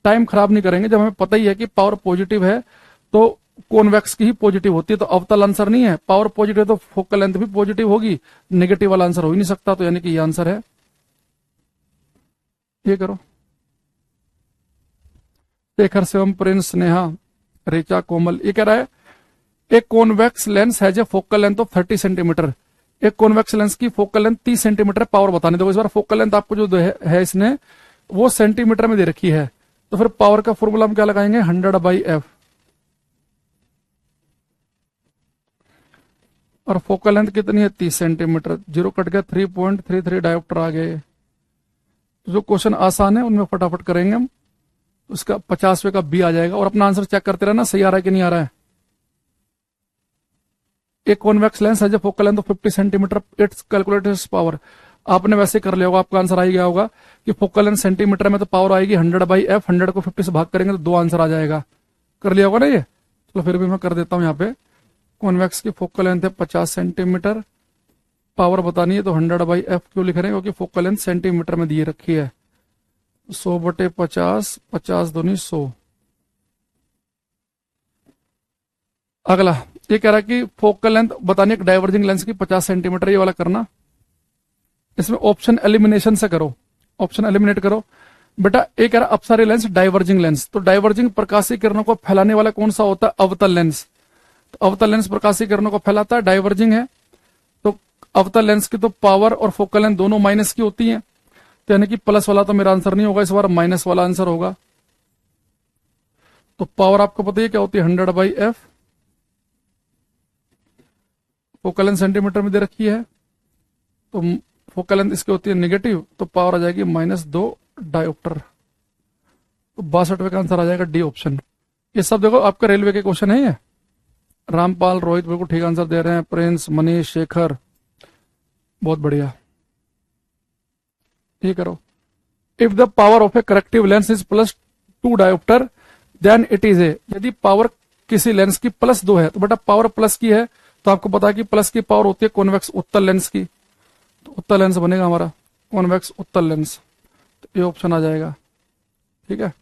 टाइम खराब नहीं करेंगे। जब हमें पता ही है कि पावर पॉजिटिव है तो कॉन्वेक्स की ही पॉजिटिव होती है, तो अवतल आंसर नहीं है। पावर पॉजिटिव तो फोकल लेंथ भी पॉजिटिव होगी, नेगेटिव वाला आंसर हो ही नहीं सकता। तो यानी कि ये आंसर है। ये करो। शेखर शिवम प्रिंस स्नेहा रेचा कोमल। ये कह रहा है एक कॉन्वेक्स लेंस है जो फोकल लेंथ ऑफ 30 सेंटीमीटर। एक कॉन्वेक्स लेंस की फोकल लेंथ 30 सेंटीमीटर, पावर बताने दो। इस बार फोकल लेंथ आपको जो है इसने वो सेंटीमीटर में दे रखी है। तो फिर पावर का फॉर्मूला हम क्या लगाएंगे, 100/f। और फोकल लेंथ कितनी है 30 सेंटीमीटर। 0 कट गया, 3.33 डायोप्टर आ गए। तो जो क्वेश्चन आसान है उनमें फटाफट करेंगे हम। उसका 50वें का बी आ जाएगा। और अपना आंसर चेक करते रहना सही आ रहा है कि नहीं आ रहा है। एक कॉन्वेक्स लेंस है जो focal length 50 centimetre, it's calculated power. आपने वैसे कर लिया होगा, आपका आंसर आ ही गया होगा कि फोकल लेंथ सेंटीमीटर में तो पावर आएगी 100/f। 100 को 50 से भाग करेंगे तो 2 आंसर आ जाएगा। कर लिया होगा ना ये। चलो फिर भी मैं कर देता हूं। यहाँ पे कॉन्वेक्स की फोकल लेंथ है 50 सेंटीमीटर, पावर बतानी है तो 100/f क्यों लिख रहे हैं, क्योंकि फोकल लेंथ सेंटीमीटर में दिए रखी है। 100/50, 50 दूनी 100। अगला ये कह रहा है कि फोकल लेंथ बतानी है डाइवर्जिंग लेंस की 50 सेंटीमीटर। ये वाला करना, इसमें ऑप्शन एलिमिनेशन से करो, ऑप्शन एलिमिनेट करो। बेटा एक कह रहा अपसारी लेंस डाइवर्जिंग लेंस। तो डाइवर्जिंग प्रकाशीय किरणों को फैलाने वाला कौन सा होता है, अवतल लेंस। तो अवतल लेंस प्रकाशीय किरणों को फैलाता है, डाइवर्जिंग है। तो अवतल लेंस की तो पावर और फोकल लेंथ दोनों माइनस की होती है। तो यानी कि प्लस वाला तो मेरा आंसर नहीं होगा, इस बार माइनस वाला आंसर होगा। तो पावर आपको पता है क्या होती है, 100/f। फोकल लेंथ सेंटीमीटर में दे रखी है, तो फोकल लेंथ इसकी होती है नेगेटिव, तो पावर आ जाएगी -2 डायोप्टर। तो 62वें का आंसर आ जाएगा डी ऑप्शन। ये सब देखो आपका रेलवे के क्वेश्चन है ये। रामपाल रोहित बिल्कुल ठीक आंसर दे रहे हैं, प्रिंस मनीष शेखर बहुत बढ़िया। ये करो, if the power of a corrective lens is +2 dioptre then it is a, यदि पावर किसी लेंस की +2 है तो बेटा पावर प्लस की है तो आपको पता है कि प्लस की पावर होती है कॉन्वेक्स उत्तल लेंस की, तो उत्तल लेंस बनेगा हमारा कॉन्वेक्स उत्तल लेंस, तो ये ऑप्शन आ जाएगा। ठीक है,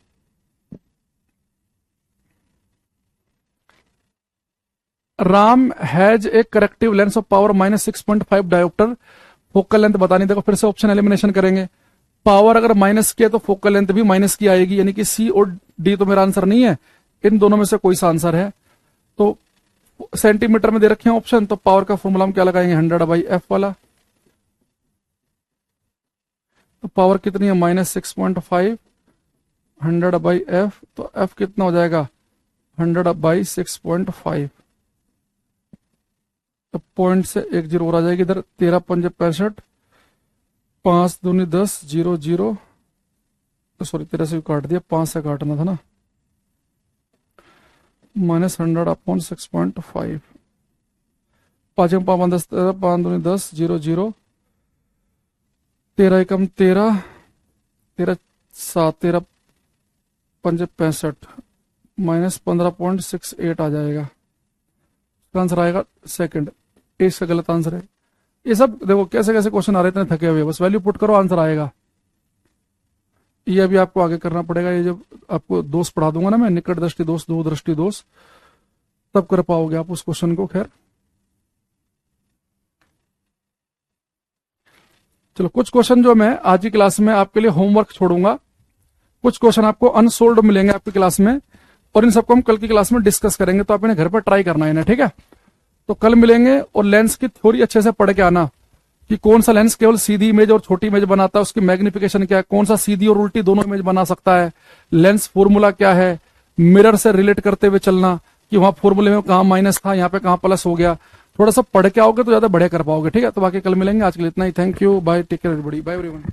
Ram has a corrective lens of power -6.5 dioptre, focal length बतानी। देखो फिर से ऑप्शन एलिमिनेशन करेंगे, पावर अगर माइनस की है तो फोकल लेंथ भी माइनस की आएगी, यानी कि सी और डी तो मेरा आंसर नहीं है, इन दोनों में से कोई सा आंसर है। तो सेंटीमीटर में दे रखे हैं ऑप्शन, तो पावर का फॉर्मूला हम क्या लगाएंगे 100/f वाला, तो पावर कितनी है -6.5, 100/f, तो f कितना हो जाएगा 100/6.5, तो पॉइंट से 1 जीरो और आ जाएगी इधर, 13 पंजे 65, 5 दूनी 10, 0 0, तो सॉरी 13 से काट दिया, 5 से काटना था ना, -100/6.5, 5 5 10, 5 दूनी 10, 0 0, 13 एकम 13, 13 7, 13 पंजे 65, -15.68 आ जाएगा, आंसर आएगा सेकंड। इसका गलत आंसर है। ये सब देखो कैसे कैसे क्वेश्चन आ रहे हैं, इतने थके हुए, बस वैल्यू पुट करो आंसर आएगा। ये अभी आपको आगे करना पड़ेगा, ये जब आपको दोष पढ़ा दूंगा ना मैं, निकट दृष्टि दोष, दो दृष्टि दोष, तब कर पाओगे आप उस क्वेश्चन को। खैर चलो, कुछ क्वेश्चन जो मैं आज की क्लास में आपके लिए होमवर्क छोड़ूंगा, कुछ क्वेश्चन आपको अनसोल्व मिलेंगे आपकी क्लास में, और इन सबको हम कल की क्लास में डिस्कस करेंगे, तो आप इन्हें घर पर ट्राई करना है इन्हें, ठीक है। तो कल मिलेंगे, और लेंस की थ्योरी अच्छे से पढ़ के आना कि कौन सा लेंस केवल सीधी इमेज और छोटी इमेज बनाता है, उसकी मैग्निफिकेशन क्या है, कौन सा सीधी और उल्टी दोनों इमेज बना सकता है, लेंस फॉर्मूला क्या है, मिरर से रिलेट करते हुए चलना कि वहां फॉर्मूले में कहां माइनस था, यहाँ पे कहां प्लस हो गया, थोड़ा सा पढ़ के आओगे तो ज्यादा बढ़िया कर पाओगे, ठीक है। तो बाकी कल मिलेंगे, आज के लिए इतना ही, thank you, bye, take care everybody, bye everyone.